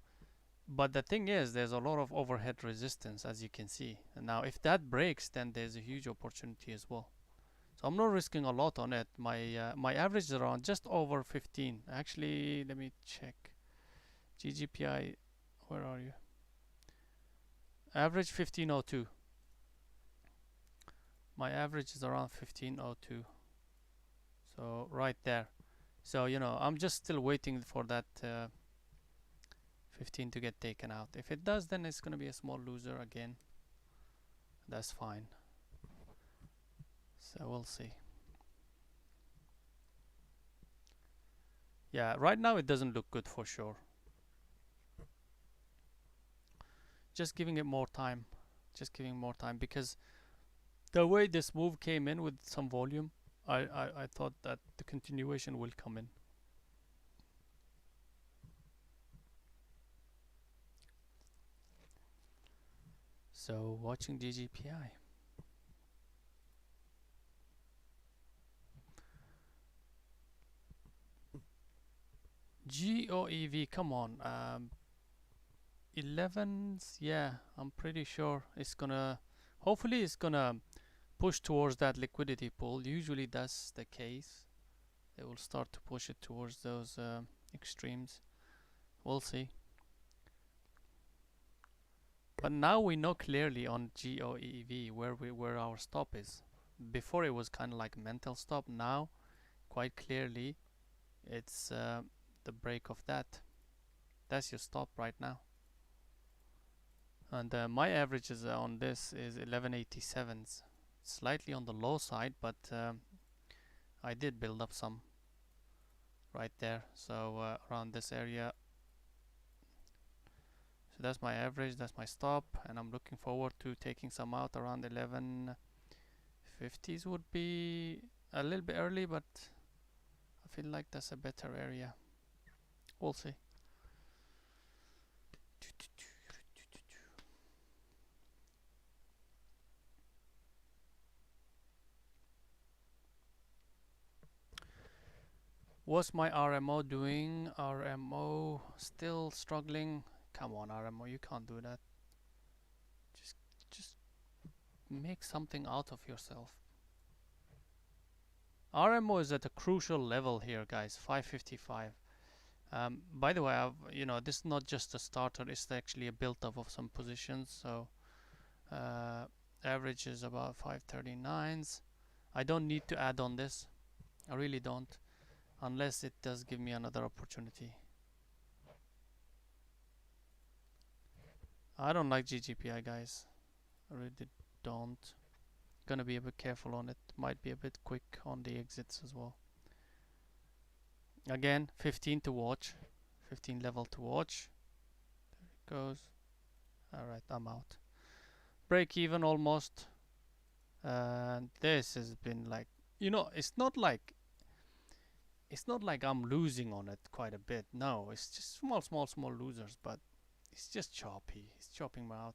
but the thing is, there's a lot of overhead resistance, as you can see. And now, if that breaks, then there's a huge opportunity as well. So I'm not risking a lot on it. My average is around just over 15. Actually, let me check. GGPI, where are you? Average 1502. My average is around 1502. So right there. So I'm just still waiting for that 15 to get taken out. If it does, then it's gonna be a small loser again. That's fine. So we'll see. Yeah, right now it doesn't look good for sure. Just giving it more time. Just giving more time, because the way this move came in with some volume, I thought that the continuation will come in. So watching GGPI. GOEV, come on. 11s, yeah, I'm pretty sure it's gonna, hopefully it's gonna push towards that liquidity pool. Usually that's the case. They will start to push it towards those extremes. We'll see. But now we know clearly on GOEV where our stop is. Before it was kind of like a mental stop. Now, quite clearly, it's the break of that. That's your stop right now. And my averages on this is 1187s. Slightly on the low side, but I did build up some right there. So around this area. So that's my average, that's my stop, and I'm looking forward to taking some out around 1150s. Would be a little bit early, but I feel like that's a better area. We'll see. What's my RMO doing? RMO still struggling. Come on, RMO, you can't do that. Just make something out of yourself. RMO is at a crucial level here, guys. 555. By the way, this is not just a starter. It's actually a build-up of some positions. So average is about 539s. I don't need to add on this. I really don't, unless it does give me another opportunity. I don't like GGPI, guys. I really don't. Gonna be a bit careful on it. Might be a bit quick on the exits as well. Again, 15 to watch. 15 level to watch. There it goes. Alright, I'm out. Break even almost. And this has been like, it's not like I'm losing on it quite a bit. No, it's just small losers, but it's just choppy. It's chopping me out.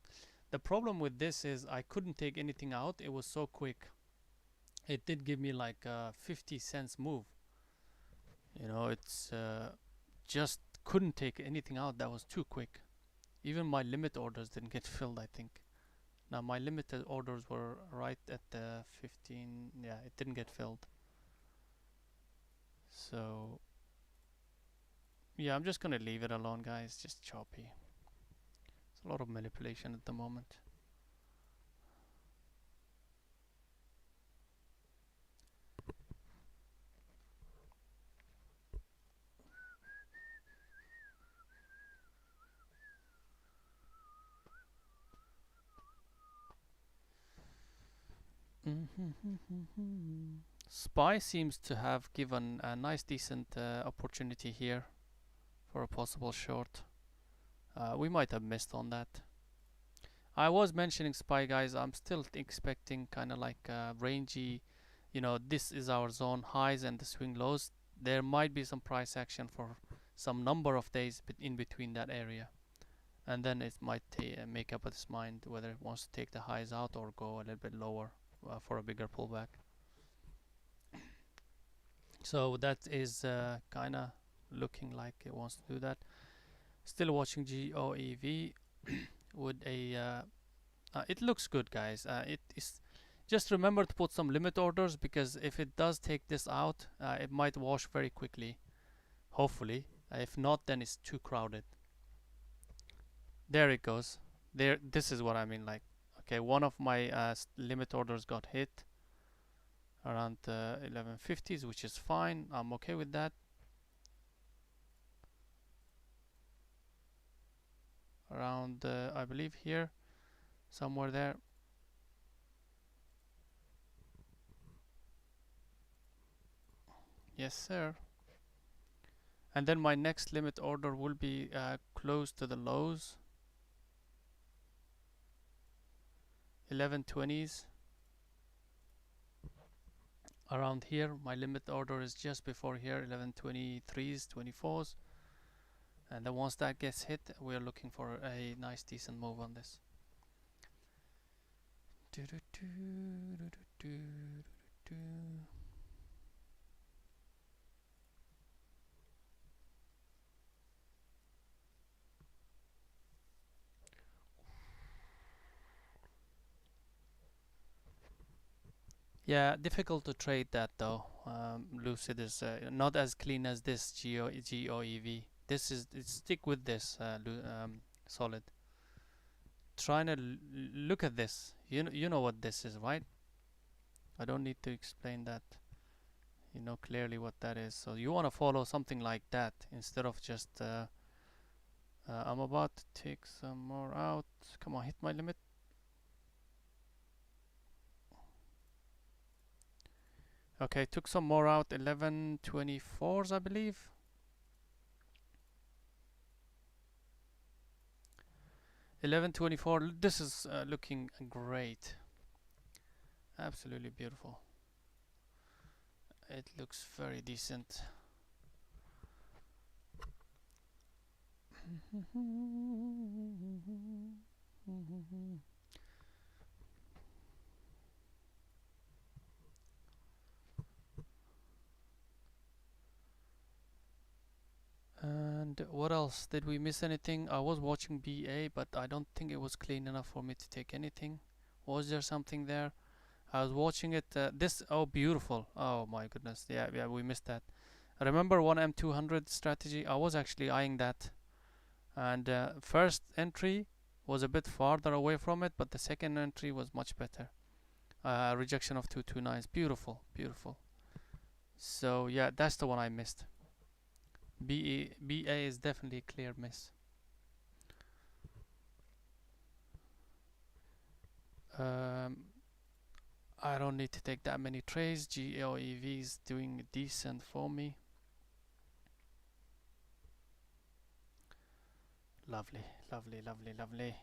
The problem with this is I couldn't take anything out. It was so quick. It did give me like a 50 cents move. It's just couldn't take anything out. That was too quick. Even my limit orders didn't get filled, I think. Now my limited orders were right at the 15. Yeah, it didn't get filled. So yeah, I'm just gonna leave it alone, guys. Just choppy. It's a lot of manipulation at the moment. SPY seems to have given a nice decent opportunity here for a possible short. We might have missed on that. I was mentioning SPY, guys. I'm still expecting kind of like rangy, this is our zone highs and the swing lows. There might be some price action for some number of days in between that area. and then it might make up its mind whether it wants to take the highs out or go a little bit lower for a bigger pullback. So that is kind of looking like it wants to do that. Still watching GOEV with a it looks good, guys. It is just remember to put some limit orders, because if it does take this out, it might wash very quickly, hopefully. If not, then it's too crowded. There it goes. There, this is what I mean. Like, okay, one of my limit orders got hit around 1150s, which is fine. I'm okay with that. Around I believe here, somewhere there. Yes, sir. And then my next limit order will be close to the lows, 1120s. Around here, my limit order is just before here, 1123s, 24s. And then once that gets hit, we're looking for a nice decent move on this. Yeah, difficult to trade that though. Lucid is not as clean as this GOEV. This is stick with this Solid. Trying to look at this. You know what this is, right? I don't need to explain that. You know clearly what that is. So you want to follow something like that instead of just. I'm about to take some more out. Come on, hit my limit. Okay, took some more out. 1124s, I believe. 1124. This is looking great. Absolutely beautiful. It looks very decent. And what else? Did we miss anything? I was watching BA, but I don't think it was clean enough for me to take anything. Was there something there? I was watching it. Oh, beautiful. Oh my goodness. Yeah, we missed that. I remember one M200 strategy. I was actually eyeing that. And first entry was a bit farther away from it, but the second entry was much better. Rejection of 229s. Beautiful, beautiful. So yeah, that's the one I missed. BA is definitely a clear miss. I don't need to take that many trades. GOEV is doing decent for me. Lovely, lovely, lovely, lovely.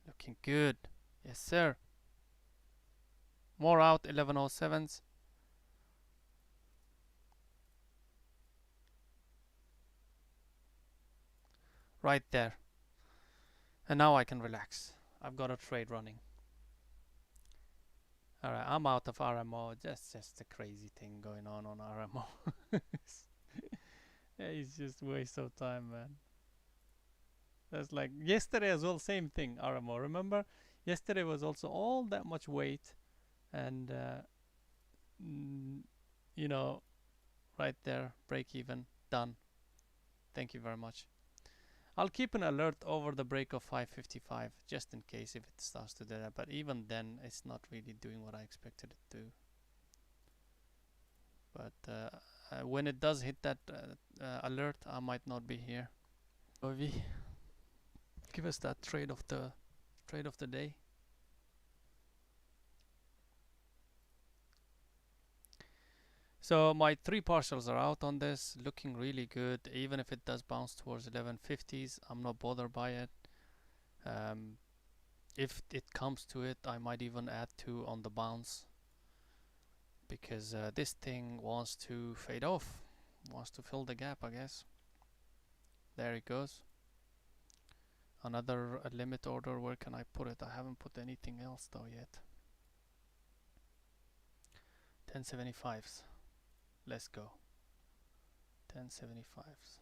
Looking good. Yes, sir. More out, 1107s. Right there. And now I can relax. I've got a trade running. Alright, I'm out of RMO. That's just a crazy thing going on RMO. It's just waste of time, man. That's like yesterday as well, same thing, RMO. Remember? Yesterday was also all that much weight, and you know, right there, break even, done. Thank you very much. I'll keep an alert over the break of 555 just in case if it starts to do that, but even then it's not really doing what I expected it to. But when it does hit that alert, I might not be here. OV, give us that trade of the day. So my 3 partials are out on this, looking really good. Even if it does bounce towards 1150s, I'm not bothered by it. If it comes to it, I might even add 2 on the bounce, because this thing wants to fade off, wants to fill the gap, I guess. There it goes. Another limit order, where can I put it? I haven't put anything else though yet. 1075s. Let's go. 1075s.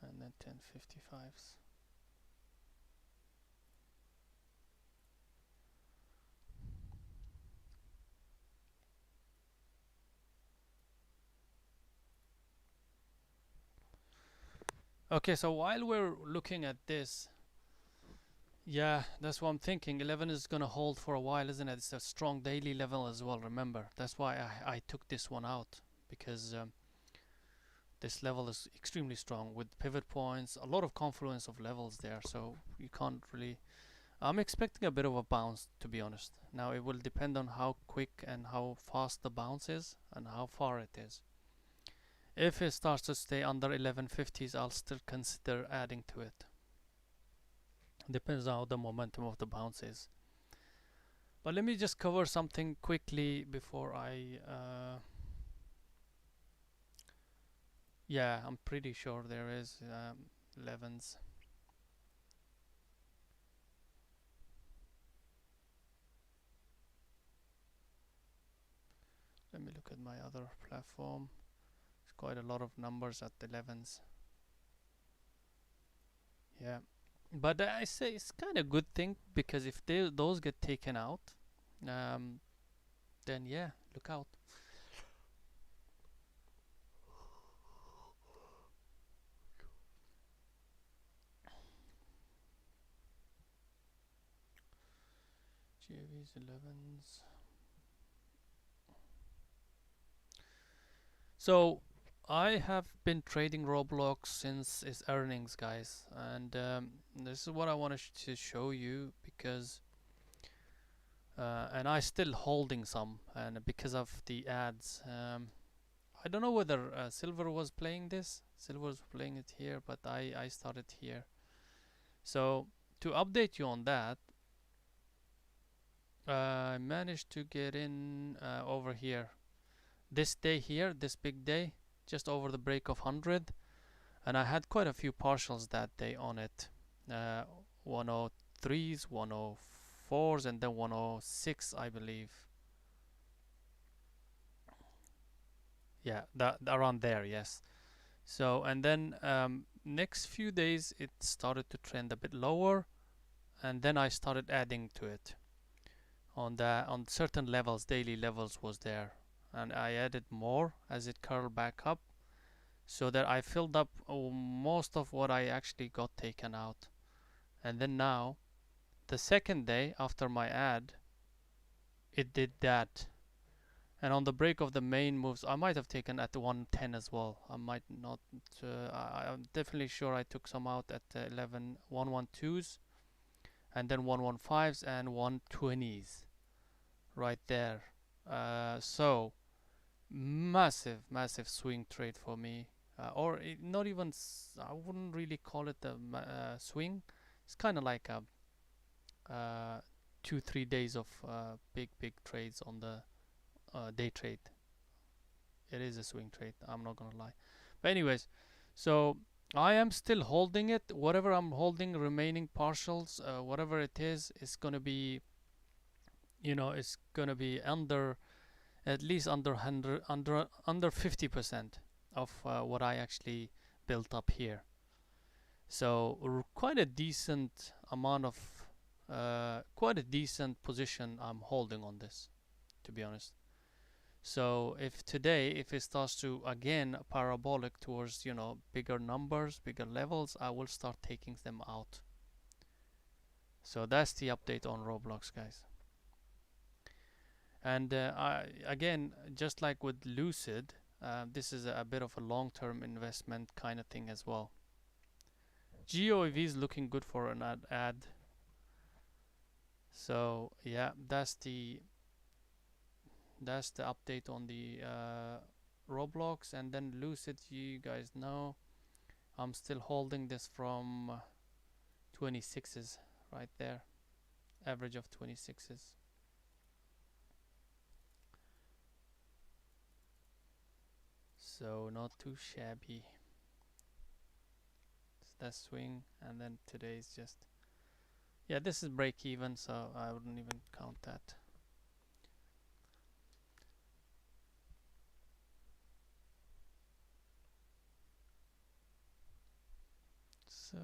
And then 1055s. Okay, so while we're looking at this, yeah, that's what I'm thinking. 11 is gonna hold for a while, isn't it? It's a strong daily level as well, remember. That's why I took this one out, because this level is extremely strong with pivot points, a lot of confluence of levels there, so you can't really... I'm expecting a bit of a bounce, to be honest. Now it will depend on how quick and how fast the bounce is and how far it is. If it starts to stay under 1150s, I'll still consider adding to it. Depends on how the momentum of the bounce is. But let me just cover something quickly before I... yeah, I'm pretty sure there is 11s. Let me look at my other platform. There's quite a lot of numbers at 11s. Yeah. But I say it's kind of good thing, because if those get taken out, then yeah, look out. JV's 11s. So I have been trading Roblox since its earnings, guys, and this is what I wanted to show you, because and I still holding some, and because of the ads. I don't know whether Silver was playing this. Silver was playing it here, but I started here. So to update you on that, I managed to get in over here. This day here, this big day, just over the break of 100, and I had quite a few partials that day on it. 103s, 104s, and then 106, I believe. Yeah, that around there, yes. So, and then next few days it started to trend a bit lower, and then I started adding to it on certain levels. Daily levels was there, and I added more as it curled back up, so that I filled up most of what I actually got taken out. And then now, the second day after my ad, it did that. And on the break of the main moves, I might have taken at the 110 as well. I might not. I'm definitely sure I took some out at 11 112s, and then 115s and 120s right there. So massive, massive swing trade for me. Or not even. I wouldn't really call it a swing. It's kind of like a 2-3 days of big, big trades on the day trade. It is a swing trade, I'm not gonna lie. But anyways, so I am still holding it. Whatever I'm holding, remaining partials, whatever it is gonna be, it's gonna be under, at least under 100, under 50% of what I actually built up here. So quite a decent amount of, quite a decent position I'm holding on this, to be honest. So if today, if it starts to again parabolic towards, bigger numbers, bigger levels, I will start taking them out. So that's the update on Roblox, guys. And again, just like with Lucid, this is a bit of a long-term investment kind of thing as well. GeoEV is looking good for an ad. So yeah, that's the update on the Roblox. And then Lucid, you guys know I'm still holding this from 26s right there, average of 26s. So not too shabby. that swing, and then today's just, yeah, this is break even, so I wouldn't even count that. So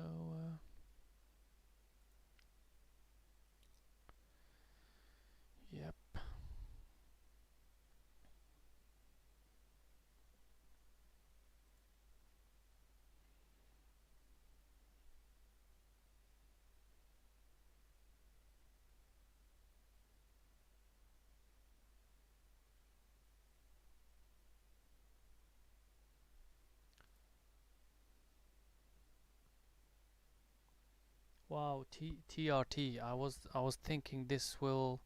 yep. Wow, TRT. I was thinking this will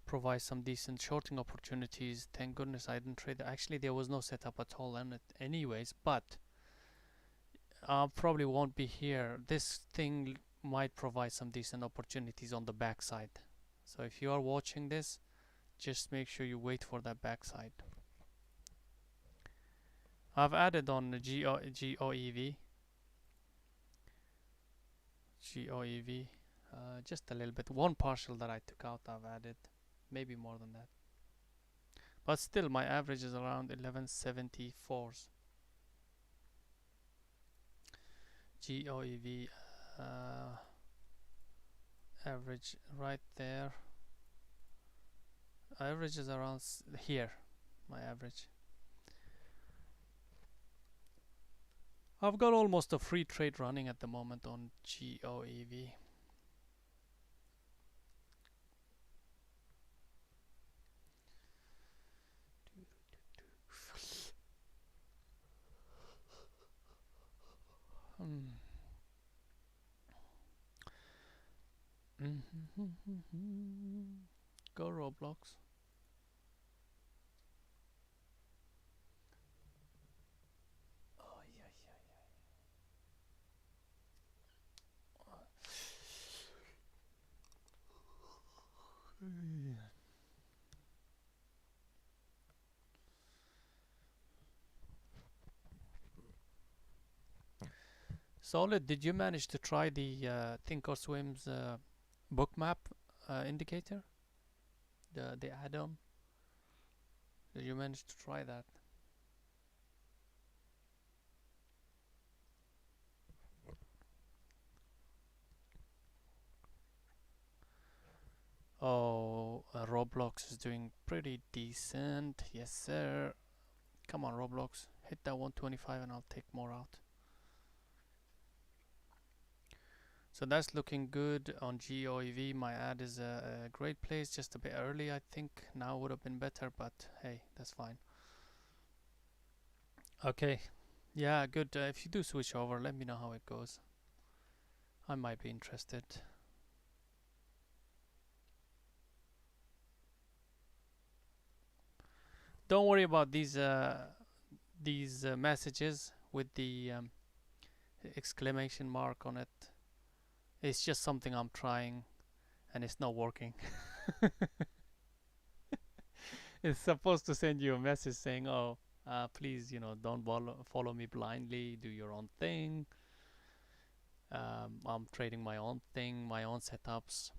provide some decent shorting opportunities. Thank goodness I didn't trade. Actually, there was no setup at all in it anyways, but probably won't be here. This thing might provide some decent opportunities on the backside. So if you are watching this, just make sure you wait for that backside. I've added on the GOEV, just a little bit. One partial that I took out, I've added, maybe more than that. But still, my average is around 1174s. GOEV average right there. Average is around here. My average. I've got almost a free trade running at the moment on GOEV. Go Roblox. Oh yeah, yeah. Solid, did you manage to try the Thinkorswim's bookmap indicator? The add-on? Did you manage to try that? Oh, Roblox is doing pretty decent. Yes, sir. Come on, Roblox. Hit that 125 and I'll take more out. So that's looking good on GOEV. My ad is a great place, just a bit early, I think. Now would have been better, but hey, that's fine. Okay. Yeah, good. If you do switch over, let me know how it goes. I might be interested. Don't worry about these messages with the exclamation mark on it. It's just something I'm trying, and it's not working. It's supposed to send you a message saying, "Oh, please, don't follow me blindly. Do your own thing. I'm trading my own thing, my own setups,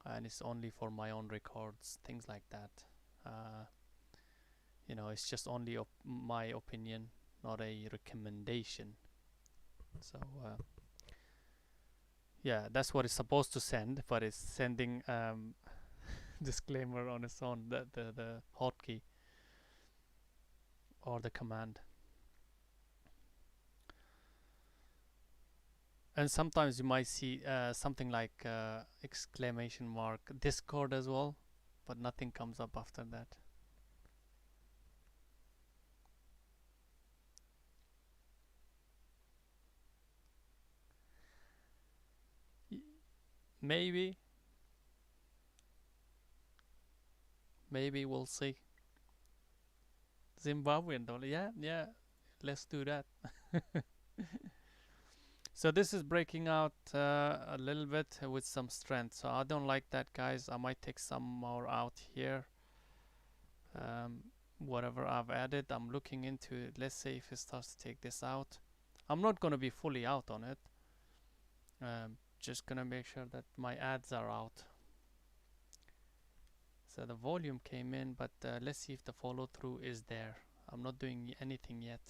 and it's only for my own records, things like that." Uh, it's just only my opinion, not a recommendation. So yeah, that's what it's supposed to send, but it's sending disclaimer on its own, the hotkey or the command. And sometimes you might see something like exclamation mark Discord as well, but nothing comes up after that. Maybe we'll see. Zimbabwean dollar, yeah, let's do that. So this is breaking out a little bit with some strength, so I don't like that, guys. I might take some more out here. Whatever I've added, I'm looking into it. Let's say if it starts to take this out, I'm not going to be fully out on it, Just gonna make sure that my ads are out. So the volume came in, but let's see if the follow through is there. I'm not doing anything yet.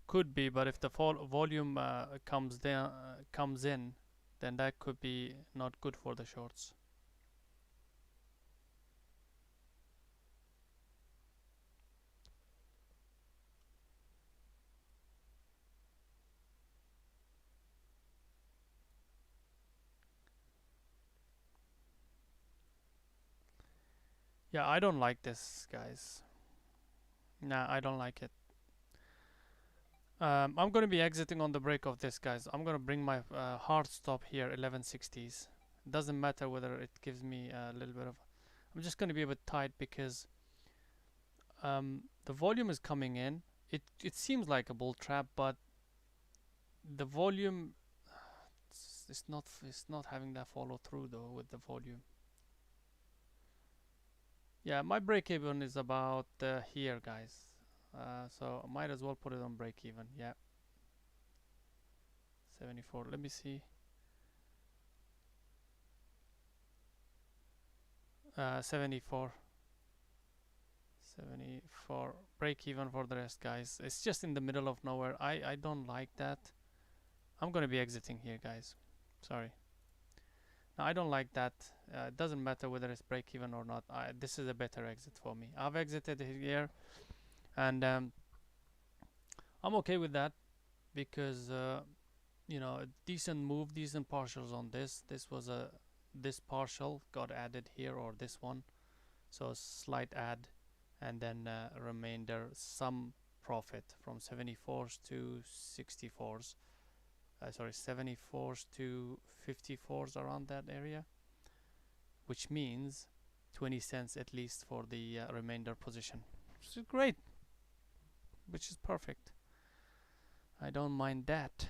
Could be, but if the volume comes in, then that could be not good for the shorts. Yeah, I don't like this, guys. Nah, I don't like it. I'm going to be exiting on the break of this, guys. I'm going to bring my hard stop here, 1160s. Doesn't matter whether it gives me a little bit of... I'm just going to be a bit tight because the volume is coming in. It seems like a bull trap, but the volume... It's not having that follow through though with the volume. Yeah, my break even is about here, guys. So I might as well put it on break even. Yeah, 74. Let me see. 74. 74. Break even for the rest, guys. It's just in the middle of nowhere. I don't like that. I'm gonna be exiting here, guys. Sorry. No, I don't like that. It doesn't matter whether it's break even or not. This is a better exit for me. I've exited here, and I'm okay with that because you know, a decent move, decent partials on this. This partial got added here, or this one, so slight add, and then remainder some profit from 74s to 64s. Sorry, 74s to 54s, around that area, which means 20 cents at least for the remainder position, which is great, which is perfect. I don't mind that.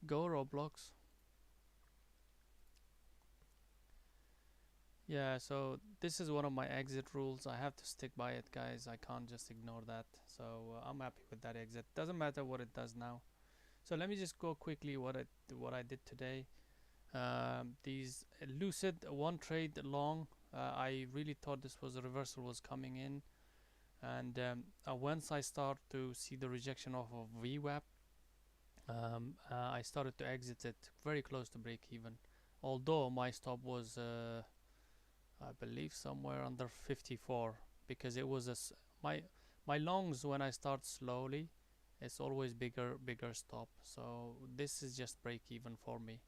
Go Roblox. Yeah, so this is one of my exit rules. I have to stick by it, guys. I can't just ignore that. So I'm happy with that exit. Doesn't matter what it does now. So let me just go quickly what I did today. These Lucid one trade long. I really thought this was a reversal was coming in, and once I start to see the rejection of a VWAP, I started to exit it very close to break even. Although my stop was I believe somewhere under 54, because it was my longs, when I start slowly, it's always bigger stop. So this is just break even for me.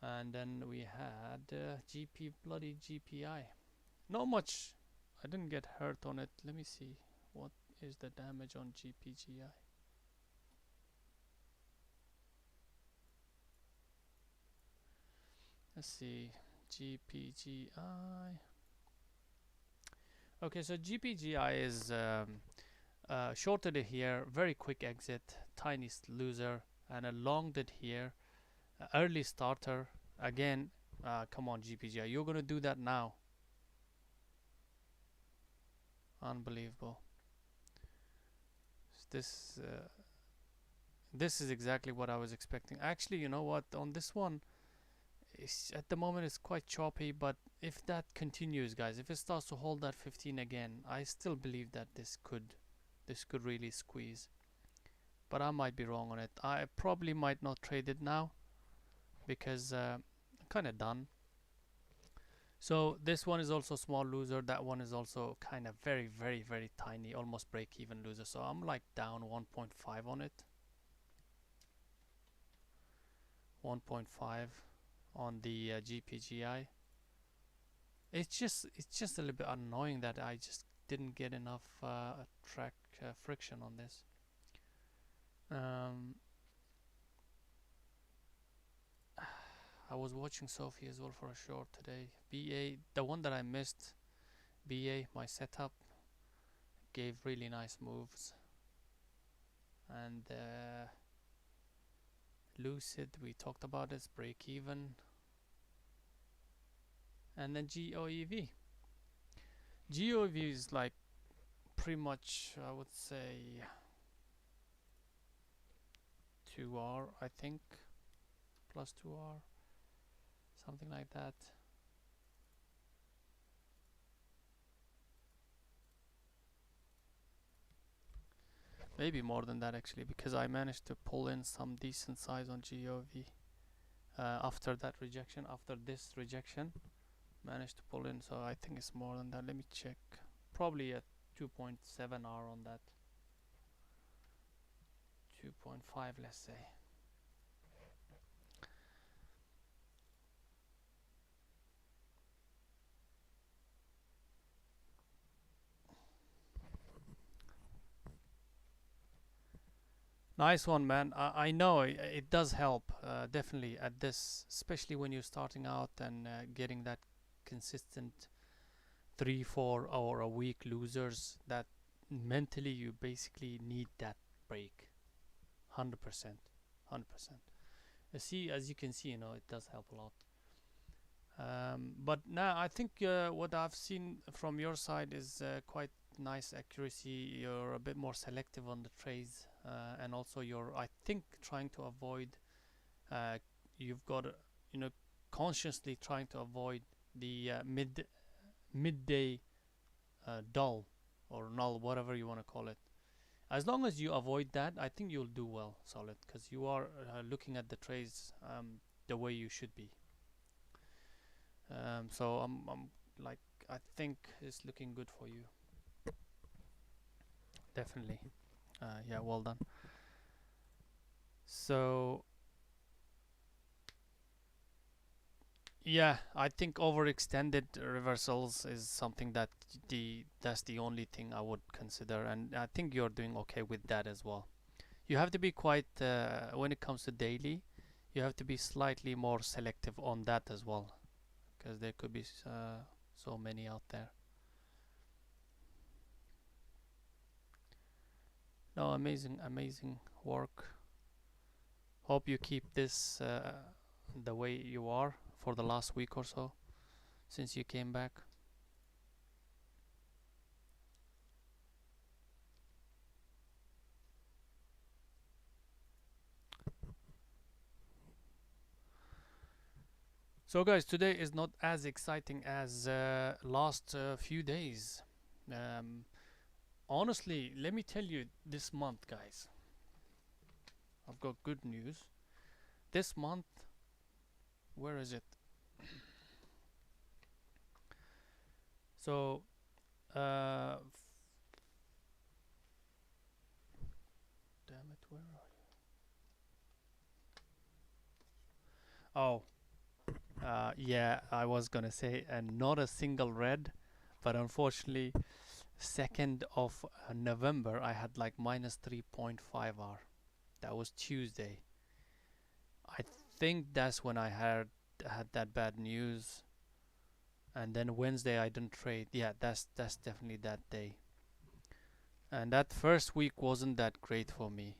And then we had bloody GPI. Not much. I didn't get hurt on it. Let me see what is the damage on GPGI. Let's see, GPGI. Okay, so GPGI is shorted it here, very quick exit, tiny loser, and a longed it here, early starter. Again, come on GPGI, you're gonna do that now. Unbelievable. This this is exactly what I was expecting. Actually, you know what? On this one, at the moment it's quite choppy, but if that continues, guys, if it starts to hold that 15 again, I still believe that this could really squeeze. But I might be wrong on it. I probably might not trade it now because I'm kind of done. So this one is also small loser. That one is also kind of very tiny, almost break even loser. So I'm like down 1.5 on it. 1.5 on the GPGI. It's just a little bit annoying that I just didn't get enough track friction on this. Um, I was watching Sophie as well for a short today. BA, the one that I missed, BA, my setup, gave really nice moves. And Lucid, we talked about this, break even. And then GOEV. GOEV is like pretty much, I would say, 2R, I think, plus 2R, something like that. Maybe more than that actually, because I managed to pull in some decent size on GOV after that rejection, after this rejection, managed to pull in. So I think it's more than that. Let me check. Probably at 2.7R on that. 2.5, let's say. Nice one, man. I know it does help, definitely at this, especially when you're starting out and getting that consistent 3-4 hour a week losers. That mentally you basically need that break, 100%, 100%. See, as you can see, it does help a lot. But now I think what I've seen from your side is quite nice accuracy. You're a bit more selective on the trades, and also you're, I think, trying to avoid. Uh, you've got, consciously trying to avoid the midday dull or null, whatever you want to call it. As long as you avoid that, I think you'll do well, solid, because you are looking at the trades the way you should be. So I'm like, I think it's looking good for you. Definitely. Yeah, well done. So yeah, I think overextended reversals is something that that's the only thing I would consider, and I think you're doing okay with that as well. You have to be quite when it comes to daily, you have to be slightly more selective on that as well, because there could be so many out there. No, amazing, amazing work. Hope you keep this the way you are for the last week or so since you came back. So guys, today is not as exciting as last few days. Um, honestly, let me tell you, this month, guys, I've got good news. This month, where is it? So, damn it, where are you? Oh, yeah, I was gonna say, and not a single red, but unfortunately, 2nd of November, I had like minus 3.5R. That was Tuesday. I think that's when I had that bad news, and then Wednesday I didn't trade. Yeah, that's definitely that day. And that first week wasn't that great for me.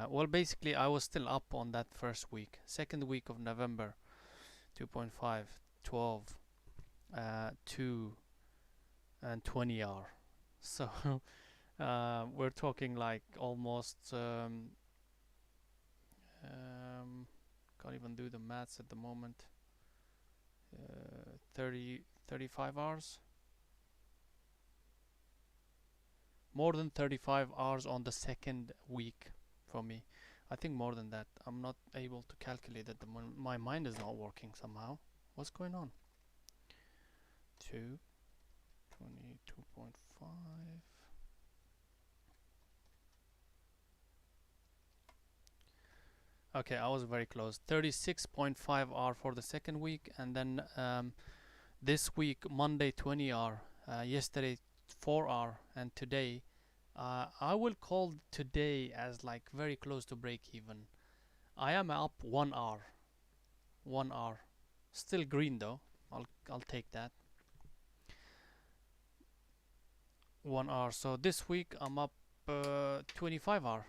Well, basically I was still up on that first week. Second week of November, 2.5, 12, 2, and 20R. So we're talking like almost can't even do the maths at the moment. 35 hours. More than 35 hours on the second week for me. I think more than that. I'm not able to calculate at the moment. My mind is not working somehow. What's going on? 2, 22.5. Okay, I was very close. 36.5R for the second week, and then this week Monday 20R, yesterday 4R, and today I will call today as like very close to break even. I am up 1 hour. 1 hour. Still green though. I'll take that. 1 hour. So this week I'm up 25 hour.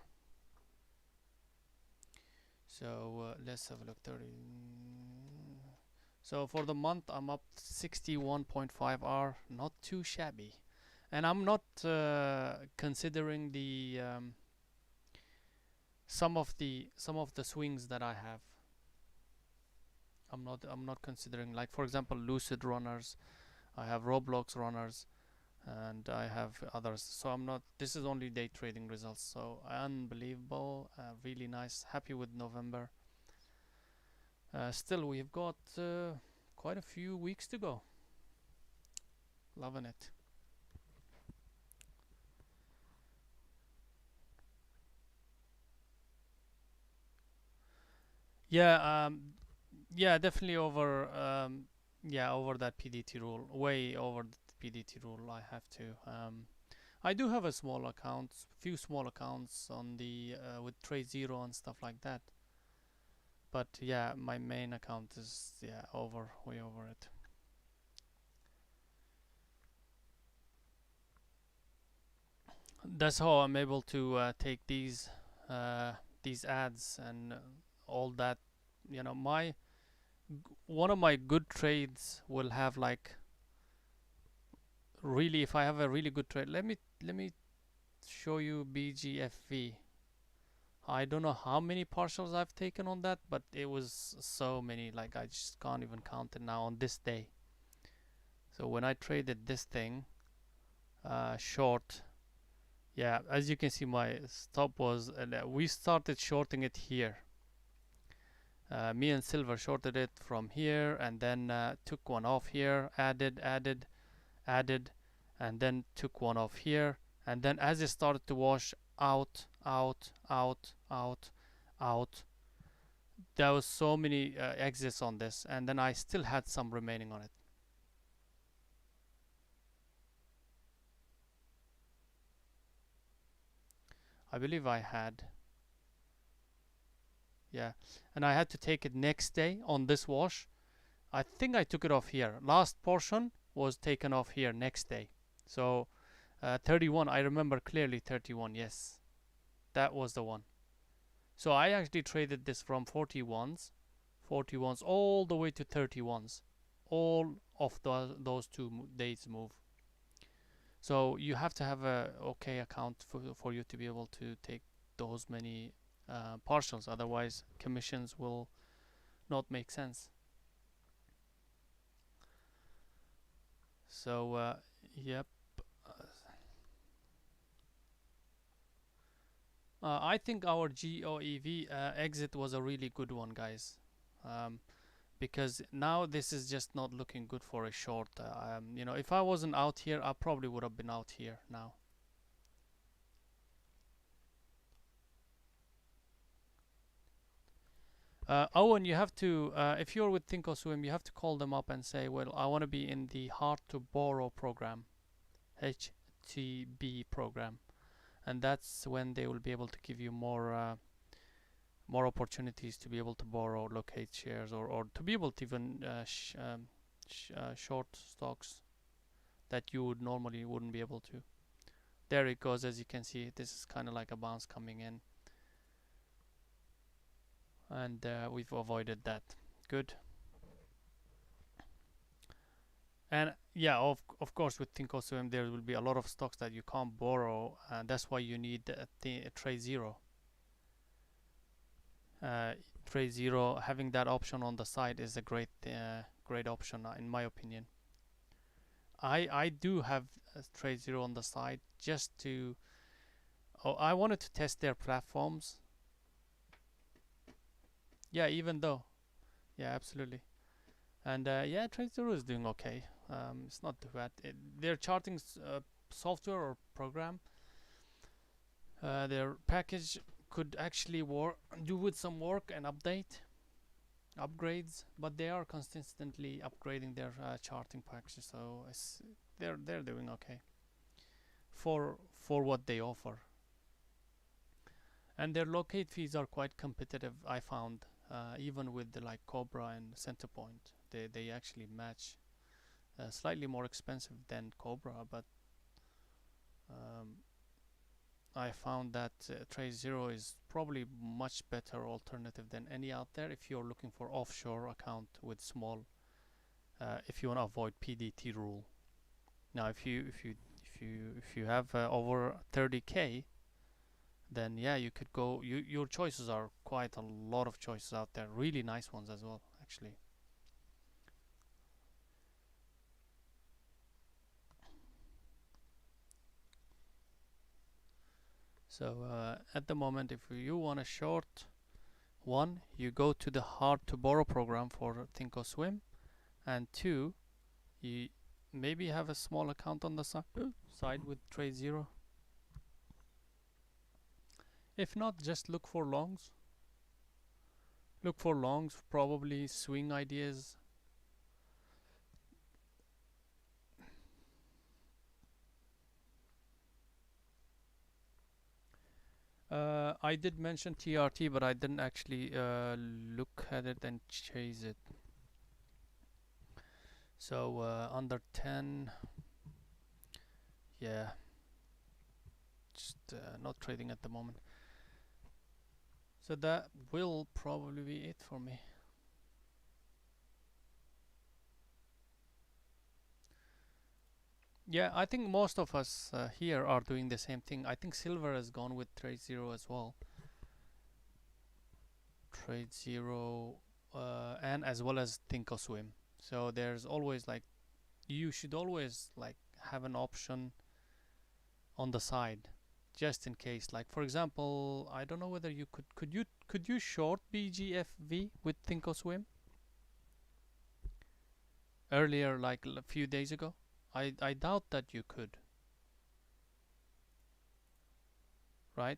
So let's have a look. 30. So for the month I'm up 61.5 hour. Not too shabby. And I'm not considering the some of the swings that I have. I'm not considering, like for example, Lucid runners. I have Roblox runners, and I have others. So I'm not. This is only day trading results. So unbelievable, really nice. Happy with November. Still, we've got quite a few weeks to go. Loving it. Yeah, yeah, definitely over. Yeah, over that PDT rule. Way over the PDT rule. I have to. I do have a small account, few small accounts on the with Trade Zero and stuff like that. But yeah, my main account is way over it. That's how I'm able to take these ads and all that. My one of my good trades will have like, really, if I have a really good trade. Let me show you BGFV. I don't know how many partials I've taken on that, but it was so many, like I just can't even count it now on this day. So when I traded this thing short, yeah, as you can see, my stop was, we started shorting it here. Me and Silver shorted it from here, and then took one off here, added, and then took one off here, and then as it started to wash out, out, there was so many exits on this, and then I still had some remaining on it. I believe I had, yeah, and I had to take it next day on this wash. I think I took it off here. Last portion was taken off here next day. So 31, I remember clearly 31, yes. That was the one. So I actually traded this from 41s all the way to 31s. All of those 2 days move. So you have to have a okay account for you to be able to take those many partials. Otherwise, commissions will not make sense. So yep. I think our GOEV exit was a really good one, guys. Um, because now this is just not looking good for a short. If I wasn't out here, I probably would have been out here now. Owen, you have to, if you're with Thinkorswim, you have to call them up and say, well, I want to be in the Hard to Borrow program, HTB program, and that's when they will be able to give you more opportunities to be able to borrow, locate shares, or to be able to even short stocks that you would normally wouldn't be able to. There it goes. As you can see, this is kind of like a bounce coming in, and we've avoided that. Good. And yeah, of course, with Thinkorswim there will be a lot of stocks that you can't borrow, and that's why you need Trade Zero. uh, Trade Zero, having that option on the side is a great option, in my opinion. I do have Trade Zero on the side just to. Oh, I wanted to test their platforms. Yeah, even though. Yeah, absolutely. And yeah, Trade Zero is doing okay. It's not too bad. Their charting software or program, their package could actually do with some work and upgrades, but they are consistently upgrading their charting packages, so they're doing okay. for what they offer. And their locate fees are quite competitive, I found. Even with the like Cobra and Centerpoint, they actually match. Slightly more expensive than Cobra, but um, I found that TradeZero is probably much better alternative than any out there if you're looking for offshore account with small. If you want to avoid PDT rule. Now, if you have over 30K, then yeah, you could go. Your choices are quite a lot of choices out there. Really nice ones as well, actually. So at the moment, if you want a short one, you go to the hard to borrow program for thinkorswim, and two, you maybe have a small account on the side with TradeZero. If not, just look for longs. Look for longs, probably swing ideas. I did mention TRT, but I didn't actually look at it and chase it. So under 10, yeah, just not trading at the moment. So that will probably be it for me. Yeah, I think most of us here are doing the same thing. I think silver has gone with TradeZero as well. TradeZero and as well as thinkorswim. So there's always like, you should always like have an option on the side just in case. Like for example, I don't know whether you could you short BGFV with thinkorswim earlier, like a few days ago. I doubt that you could, right?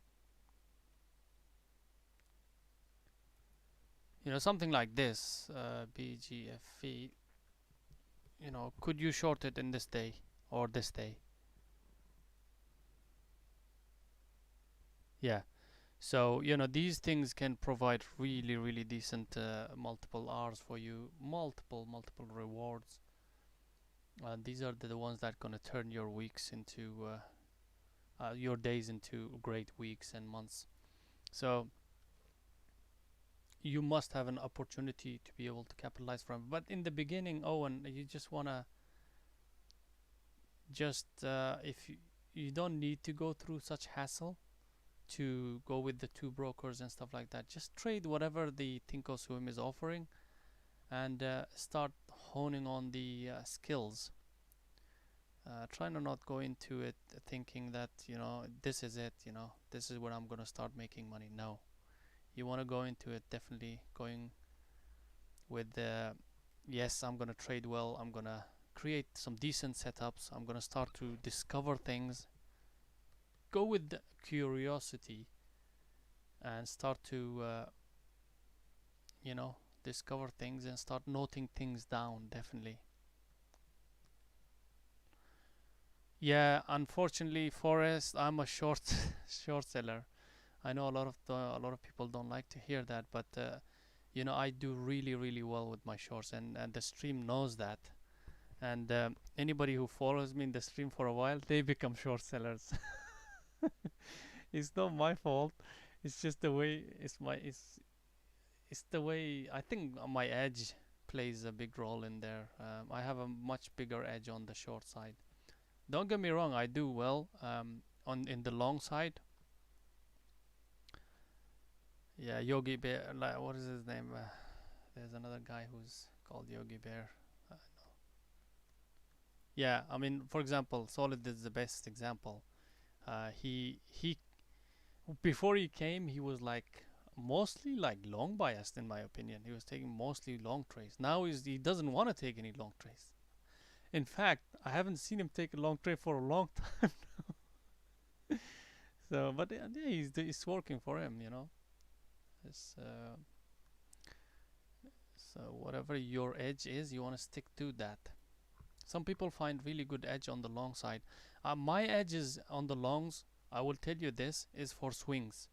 Something like this, BGFV. Could you short it in this day or this day? Yeah. So these things can provide really really decent multiple hours for you, multiple rewards. These are the ones that gonna turn your weeks into your days into great weeks and months. So you must have an opportunity to be able to capitalize from. But in the beginning, Owen, you just wanna just if you don't need to go through such hassle to go with the two brokers and stuff like that. Just trade whatever the thinkorswim is offering, and start honing on the skills. Try to not go into it thinking that this is it. This is where I'm gonna start making money. No, you want to go into it definitely going with the yes, I'm gonna trade well. I'm gonna create some decent setups. I'm gonna start to discover things. Go with the curiosity and start to discover things and start noting things down. Definitely. Yeah, unfortunately, Forest, I'm a short short seller. I know a lot of people don't like to hear that, but I do really really well with my shorts, and the stream knows that. And anybody who follows me in the stream for a while, they become short sellers. It's not my fault. It's just the way it's the way I think my edge plays a big role in there. I have a much bigger edge on the short side. Don't get me wrong, I do well on in the long side. Yeah, Yogi Bear. Like, what is his name? There's another guy who's called Yogi Bear. Uh, yeah, I mean, for example, Solid is the best example. He before he came, he was like mostly like long biased in my opinion. He was taking mostly long trades. Now he doesn't want to take any long trades. In fact, I haven't seen him take a long trade for a long time. So, but yeah, it's working for him. It's, so whatever your edge is, you want to stick to that. Some people find really good edge on the long side. My edges on the longs, I will tell you this, is for swings.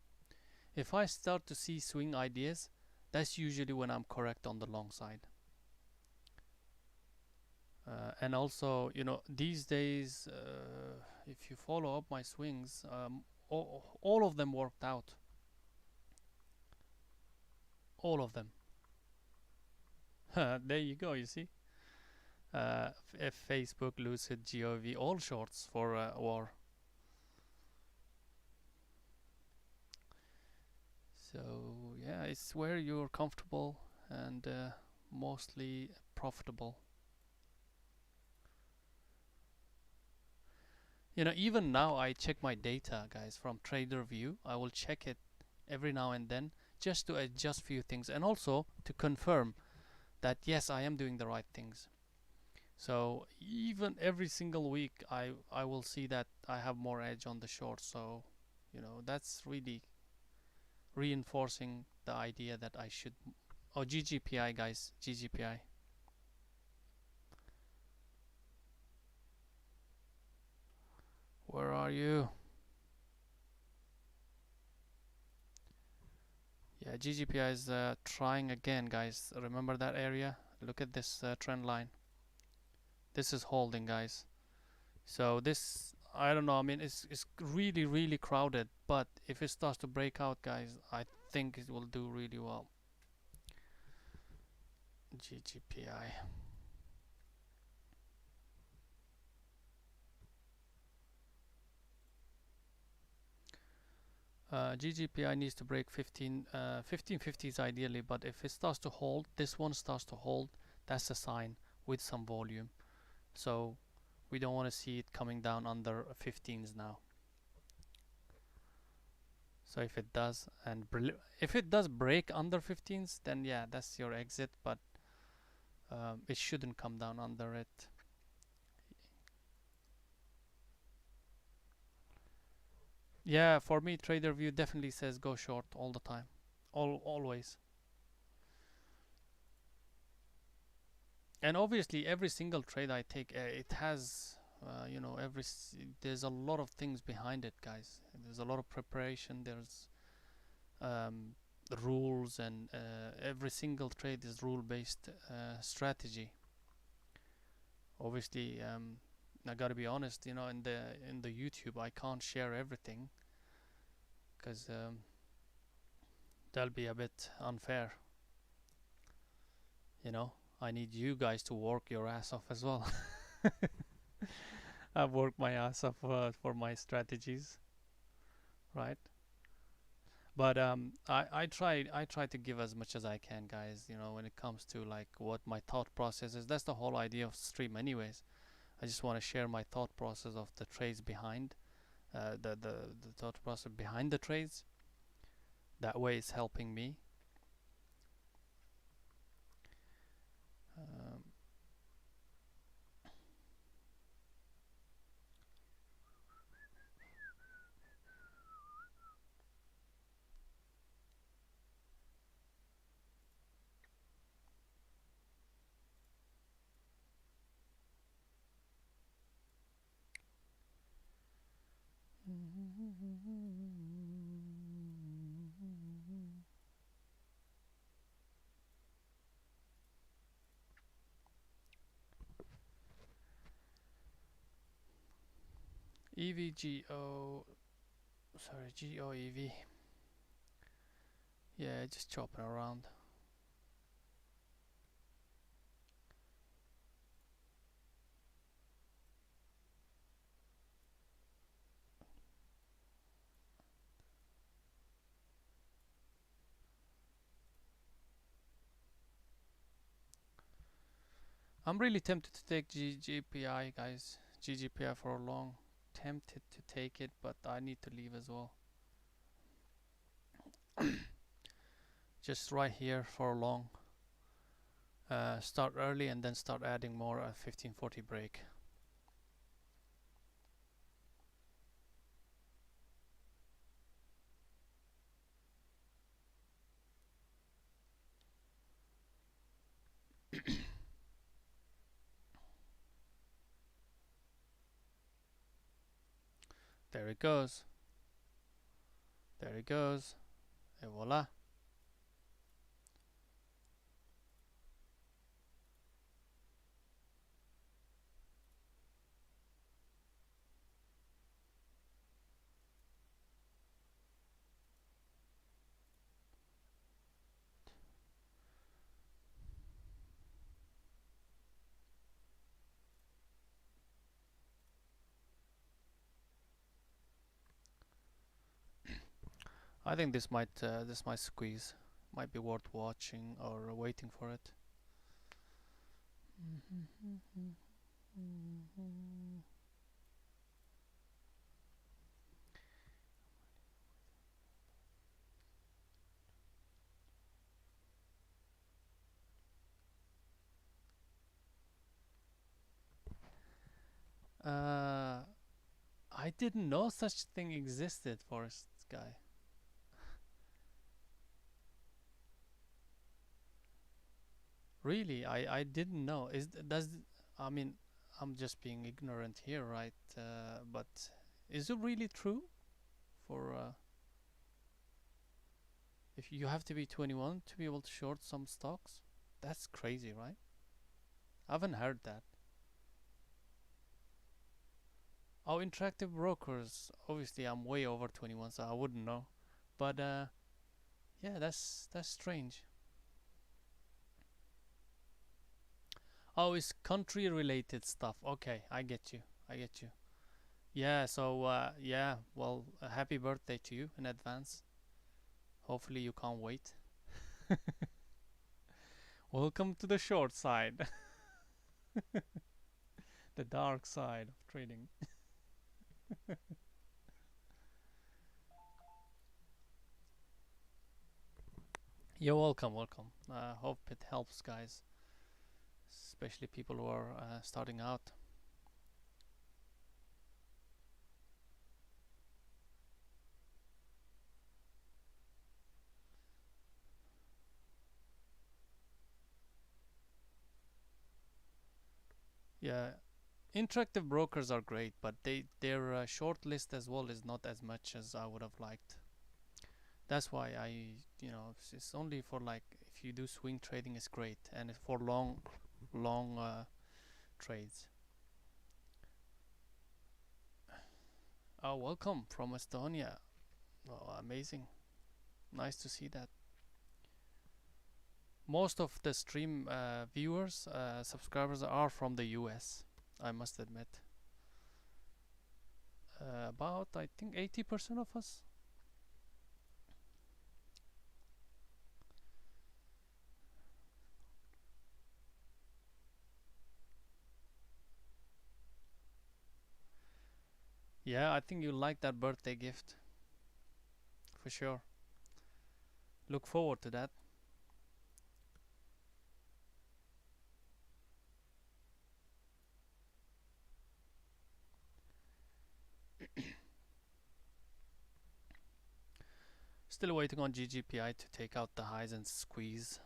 If I start to see swing ideas, that's usually when I'm correct on the long side. And also, these days, if you follow up my swings, all of them worked out. All of them. There you go, you see? Facebook, Lucid, GOV, all shorts for war. So, yeah, it's where you're comfortable and mostly profitable. Even now I check my data, guys, from TraderView. I will check it every now and then just to adjust few things and also to confirm that yes, I am doing the right things. So even every single week I will see that I have more edge on the short. So that's really reinforcing the idea that I should. Oh, GGPI, guys, GGPI. Where are you? Yeah, GGPI is trying again, guys. Remember that area? Look at this trend line. This is holding, guys. So this, I don't know. I mean, it's really really crowded. But if it starts to break out, guys, I think it will do really well. GGPI. GGPI needs to break 1550s ideally, but if it starts to hold, this one starts to hold, that's a sign with some volume. So we don't want to see it coming down under 15s now. So if it does, and if it does break under 15s, then yeah, that's your exit, but it shouldn't come down under it. Yeah, for me, TraderView definitely says go short all the time, always. And obviously, every single trade I take, it has, there's a lot of things behind it, guys. There's a lot of preparation. There's um, rules, and every single trade is rule-based strategy. Obviously, I gotta be honest. In the YouTube, I can't share everything because that'll be a bit unfair. I need you guys to work your ass off as well. I've worked my ass off for my strategies, right? But I try to give as much as I can, guys. When it comes to like what my thought process is. That's the whole idea of stream, anyways. I just want to share my thought process of the trades behind, the thought process behind the trades. That way, it's helping me. Um, EVGO, sorry, GOEV. Yeah, just chopping around. I'm really tempted to take GGPI, guys. GGPI for a long. Tempted to take it, but I need to leave as well. Just right here for a long. Start early and then start adding more at 1540 break. There it goes. There it goes. Et voila. I think this might squeeze. Might be worth watching or waiting for it. I didn't know such thing existed, Forest Guy. Really, I didn't know. I mean, I'm just being ignorant here, right? But is it really true? For if you have to be 21 to be able to short some stocks, that's crazy, right? I haven't heard that. Oh, Interactive Brokers. Obviously, I'm way over 21, so I wouldn't know. But yeah, that's strange. Oh, it's country related stuff. Okay, I get you. I get you. Yeah, so yeah, well, happy birthday to you in advance. Hopefully you can't wait. Welcome to the short side, the dark side of trading. You're welcome, welcome. Hope it helps, guys, especially people who are starting out. Yeah, interactive brokers are great, but their short list as well is not as much as I would have liked. That's why it's only for like if you do swing trading, it's great, and it's for long trades. Oh, welcome from Estonia. Oh, amazing. Nice to see that. Most of the stream viewers, subscribers are from the US, I must admit. About, I think, 80% of us. Yeah, I think you like that birthday gift. For sure. Look forward to that. Still waiting on GGPI to take out the highs and squeeze.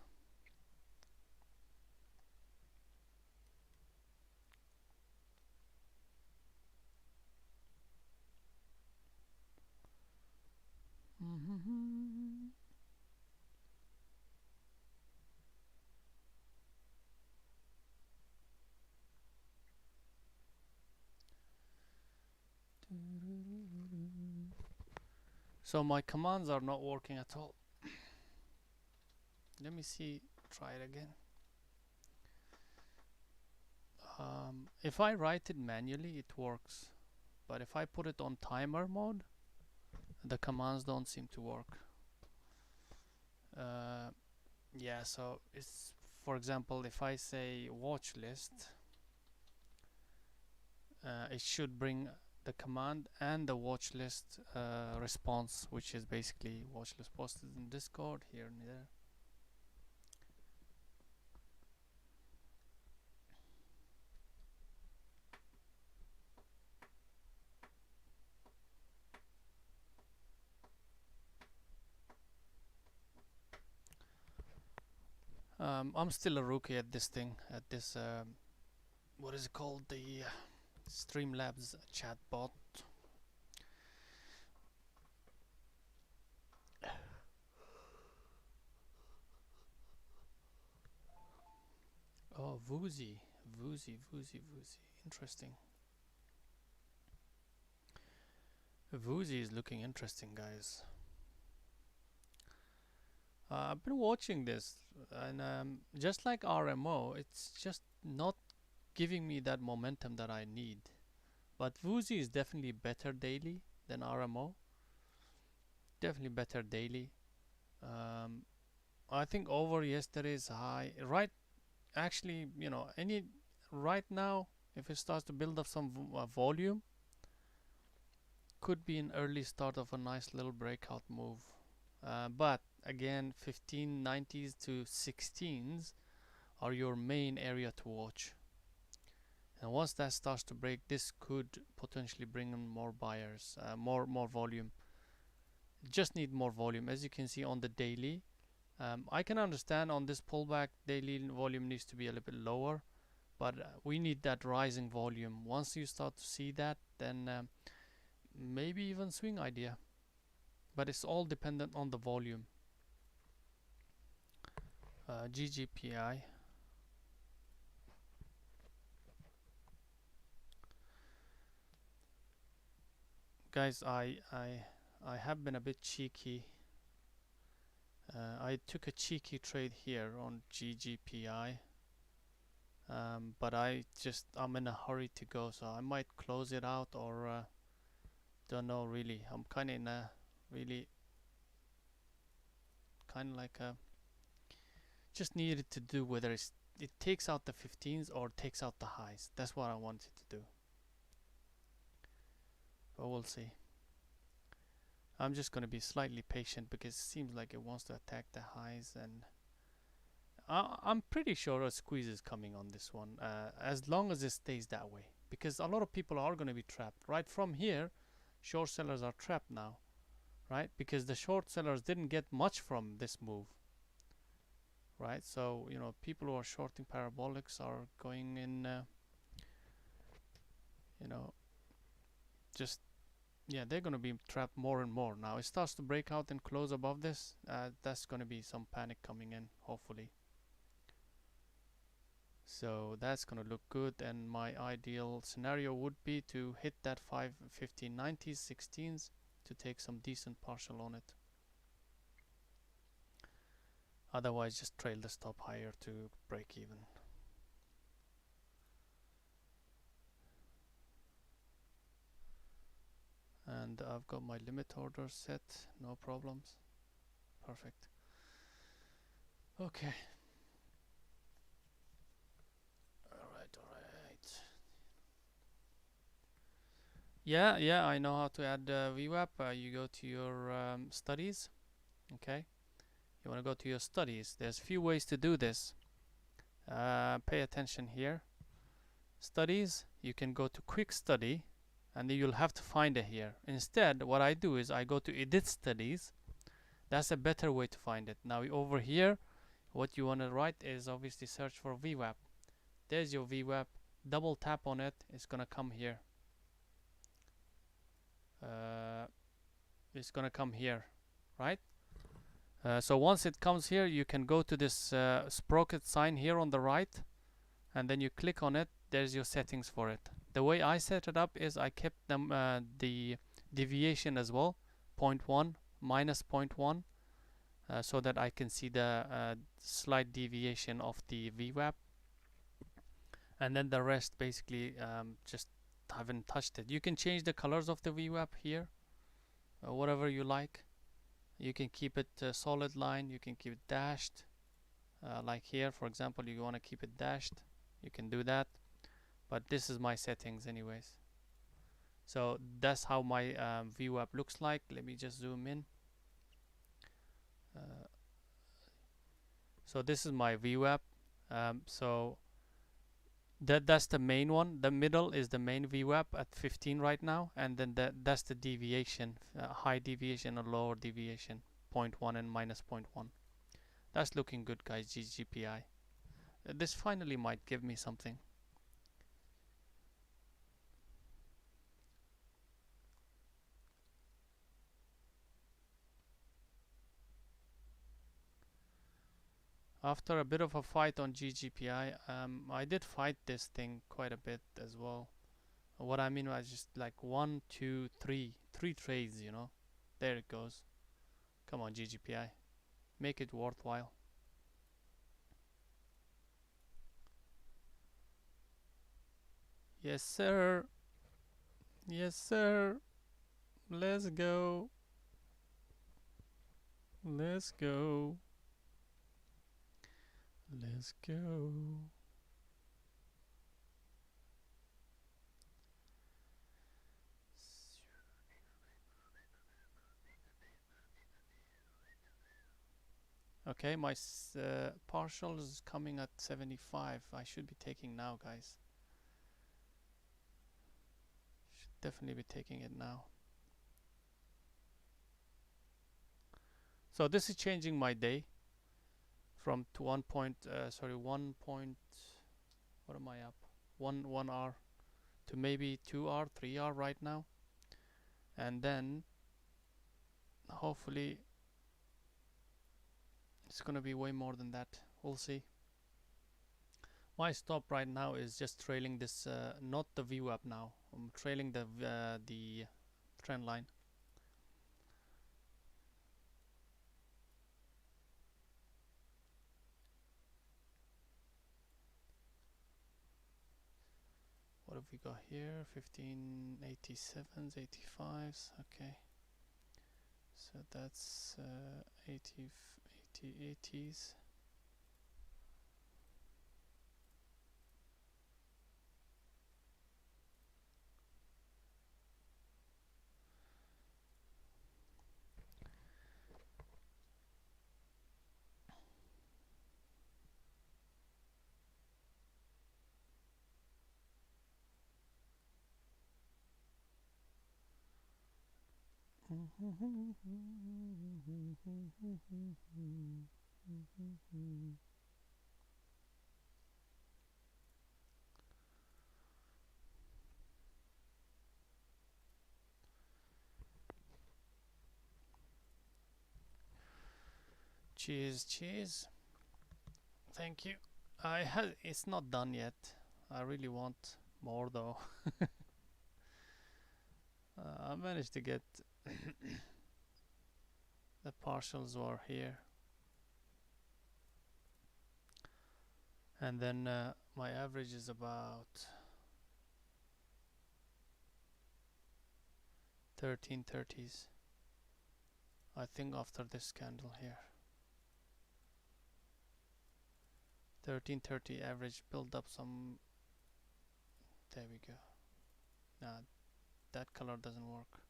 So my commands are not working at all. Let me see, try it again. If I write it manually, it works. But if I put it on timer mode, the commands don't seem to work. Yeah, so it's, for example, if I say watch list, it should bring the command and the watch list response, which is basically watch list posted in Discord here and there. I'm still a rookie at this thing, at this what is it called, the Streamlabs chatbot. Woozy, Woozy, Woozy, Woozy. Interesting. Woozy is looking interesting, guys. I've been watching this, and just like RMO, it's just not giving me that momentum that I need. But Woozy is definitely better daily than RMO. Definitely better daily. Um, I think over yesterday's high. Right, actually, any right now, if it starts to build up some volume, could be an early start of a nice little breakout move. But again, 1590s to 16s are your main area to watch. And once that starts to break, this could potentially bring in more buyers, more volume. Just need more volume, as you can see on the daily. I can understand on this pullback, daily volume needs to be a little bit lower, but we need that rising volume. Once you start to see that, then maybe even swing idea. But it's all dependent on the volume. GGPI. Guys, I have been a bit cheeky. I took a cheeky trade here on GGPI, but I'm in a hurry to go, so I might close it out or don't know really. I'm kind of in a really kind of like a just needed to do whether it takes out the 15s or takes out the highs. That's what I wanted to do, but we'll see. I'm just going to be slightly patient because it seems like it wants to attack the highs, and I'm pretty sure a squeeze is coming on this one, as long as it stays that way, because a lot of people are going to be trapped right from here. Short sellers are trapped now, right? Because the short sellers didn't get much from this move, right? So people who are shorting parabolics are going in, just yeah, they're going to be trapped more and more. Now it starts to break out and close above this. That's going to be some panic coming in, hopefully. So that's going to look good, and my ideal scenario would be to hit that 1590s, 16s to take some decent partial on it. Otherwise, just trail the stop higher to break even. And I've got my limit order set, no problems. Perfect. Okay. Alright. Yeah, I know how to add VWAP. You go to your studies, okay? You want to go to your studies. There's few ways to do this. Pay attention here. Studies, you can go to quick study, and then you'll have to find it here. Instead, what I do is I go to edit studies. That's a better way to find it. Now over here, what you want to write is obviously search for VWAP. There's your VWAP. Double tap on it. It's gonna come here. It's gonna come here, right? So once it comes here, you can go to this sprocket sign here on the right, and then you click on it. There's your settings for it. The way I set it up is I kept them the deviation as well, 0.1 minus 0.1, so that I can see the slight deviation of the VWAP, and then the rest basically just haven't touched it. You can change the colors of the VWAP here, whatever you like. You can keep it solid line, you can keep it dashed, like here for example. You want to keep it dashed, you can do that, but this is my settings anyways. So that's how my VWAP looks like. Let me just zoom in. So this is my VWAP. So that's the main one. The middle is the main VWAP at 15 right now, and then that's the deviation, high deviation or lower deviation, 0.1 and minus 0.1. That's looking good, guys. GGPI. This finally might give me something. After a bit of a fight on GGPI, I did fight this thing quite a bit as well. What I mean was just like 3 trades, you know. There it goes. Come on, GGPI. Make it worthwhile. Yes, sir. Yes, sir. Let's go. Let's go. Let's go. Okay, my partial is coming at 75. I should be taking now, guys. Should definitely be taking it now. So this is changing my day from to 1 point, sorry, 1 point, what am I up? 1 hour to maybe 2 hour, 3 hour right now. And then hopefully it's gonna be way more than that. We'll see. My stop right now is just trailing this, not the VWAP now. I'm trailing the trend line. What have we got here? 1587s, 85s. Okay. So that's 80s. Cheers, cheers. Thank you. It's not done yet. I really want more though. I managed to get the partials were here. And then my average is about 1330s. I think after this candle here. 1330 average, build up some. There we go. Nah, that color doesn't work.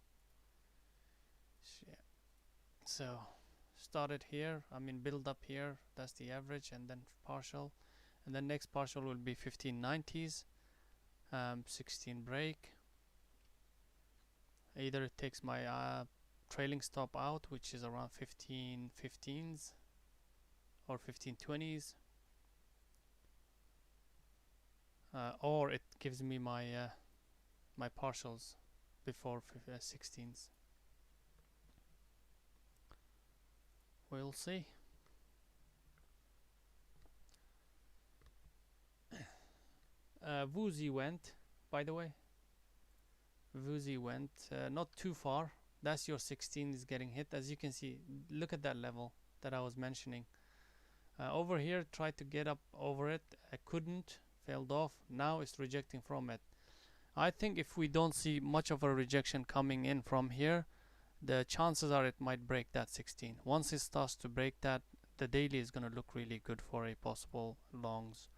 Shit. So started here, I mean build up here, that's the average, and then partial, and then next partial will be 1590s, 16 break. Either it takes my trailing stop out, which is around 1515s or 1520s, or it gives me my my partials before 16s. We'll see. Woozy went, by the way. Woozy went not too far. That's your 16 is getting hit. As you can see, look at that level that I was mentioning. Over here, tried to get up over it. I couldn't, failed off. Now it's rejecting from it. I think if we don't see much of a rejection coming in from here, the chances are it might break that 16. Once it starts to break that, the daily is going to look really good for a possible longs.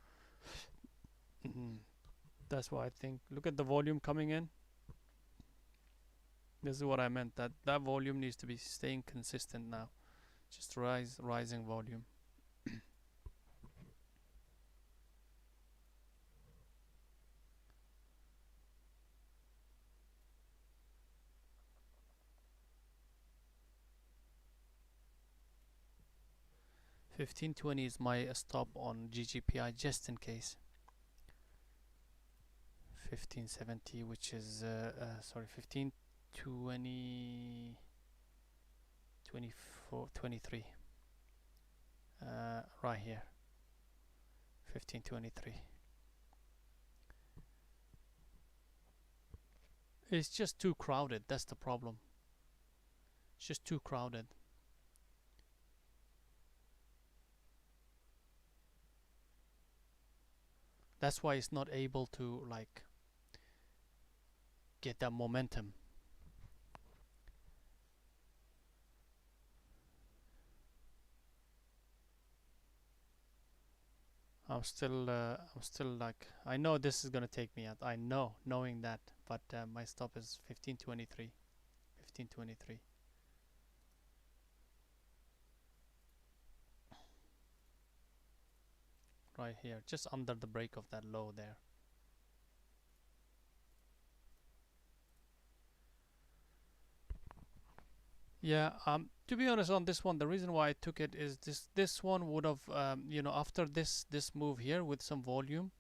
That's why I think, look at the volume coming in. This is what I meant, that volume needs to be staying consistent now. Just rising volume. $15.20 is my stop on GGPI just in case. 1570, which is sorry, 1520, 24, 23. right here, 1523. It's just too crowded. That's the problem. It's just too crowded. That's why it's not able to like get that momentum. I'm still like, I know this is gonna take me out. I know, knowing that, but my stop is 1523. 1523. Right here, just under the break of that low there. Yeah, to be honest on this one, the reason why I took it is this one would have, you know, after this move here with some volume,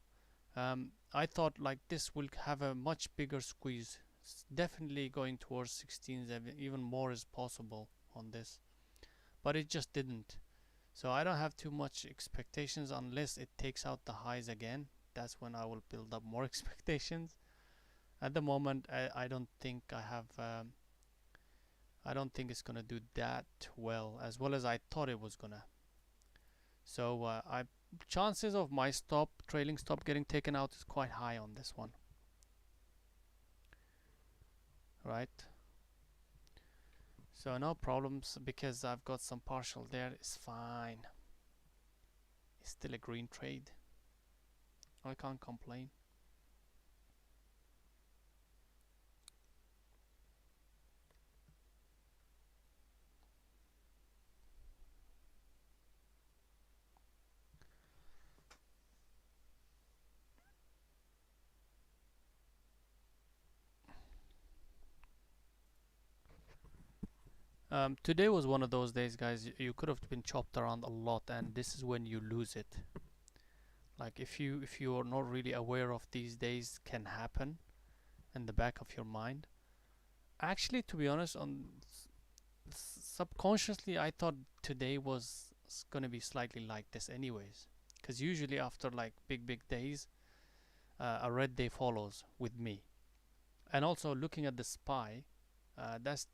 I thought like this will have a much bigger squeeze. It's definitely going towards 16s, even more is possible on this, but it just didn't. So I don't have too much expectations unless it takes out the highs again. That's when I will build up more expectations. At the moment, I don't think I have. I don't think it's gonna do that well as I thought it was gonna. So I chances of my trailing stop getting taken out is quite high on this one. Right. So no problems because I've got some partial there. It's fine. It's still a green trade. I can't complain. Today was one of those days, guys. You could have been chopped around a lot, and this is when you lose it. Like if you are not really aware of these days can happen in the back of your mind. Actually, to be honest, on subconsciously, I thought today was gonna be slightly like this, anyways. Because usually after like big days, a red day follows with me. And also looking at the SPY, that's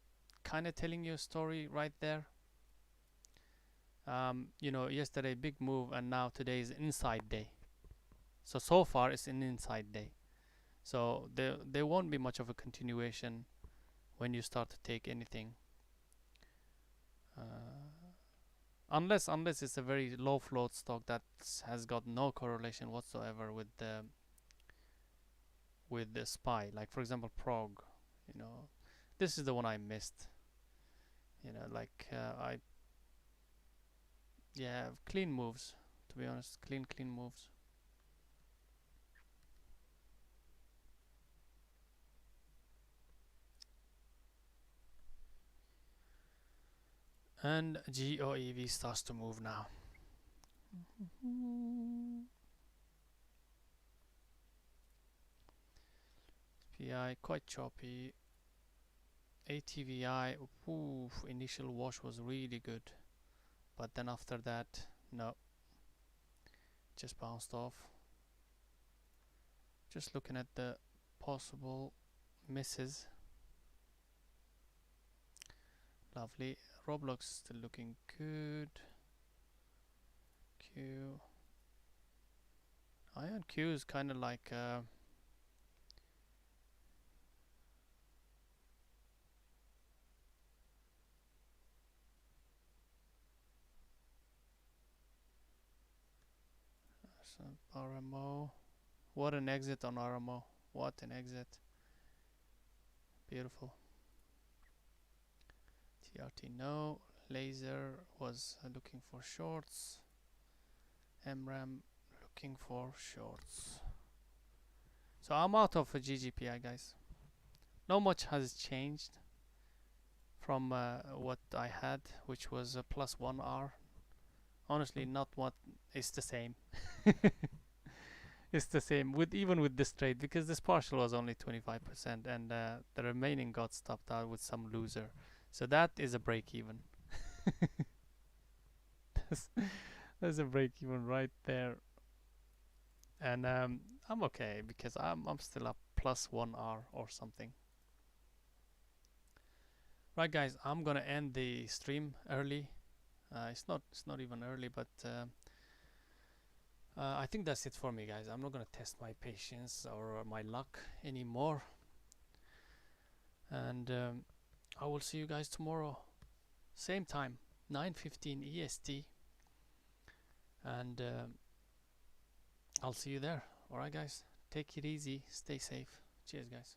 kind of telling you a story right there. You know, yesterday big move, and now today is inside day. So far it's an inside day. So there won't be much of a continuation when you start to take anything. Unless it's a very low float stock that has got no correlation whatsoever with the SPY. Like for example, Prog. You know, this is the one I missed. You know, like I yeah, clean moves. To be honest, clean moves. And GOEV starts to move now. PI quite choppy. ATVI, oof, initial wash was really good, but then after that, no, just bounced off. Just looking at the possible misses. Lovely. Roblox still looking good. Q. Ion Q is kind of like RMO. What an exit on RMO. What an exit. Beautiful. TRT no. Laser was looking for shorts. MRAM looking for shorts. So I'm out of a GGPI, guys. Not much has changed from what I had, which was a plus 1R. Honestly, not what is the same. It's the same with even with this trade because this partial was only 25% and the remaining got stopped out with some loser. So that is a break even. There's a break even right there, and I'm okay because I'm still up plus 1 hour or something. Right, guys, I'm gonna end the stream early. It's not even early, but I think that's it for me, guys. I'm not gonna test my patience or my luck anymore, and I will see you guys tomorrow, same time, 9:15 EST, and I'll see you there. All right, guys, take it easy, stay safe. Cheers, guys.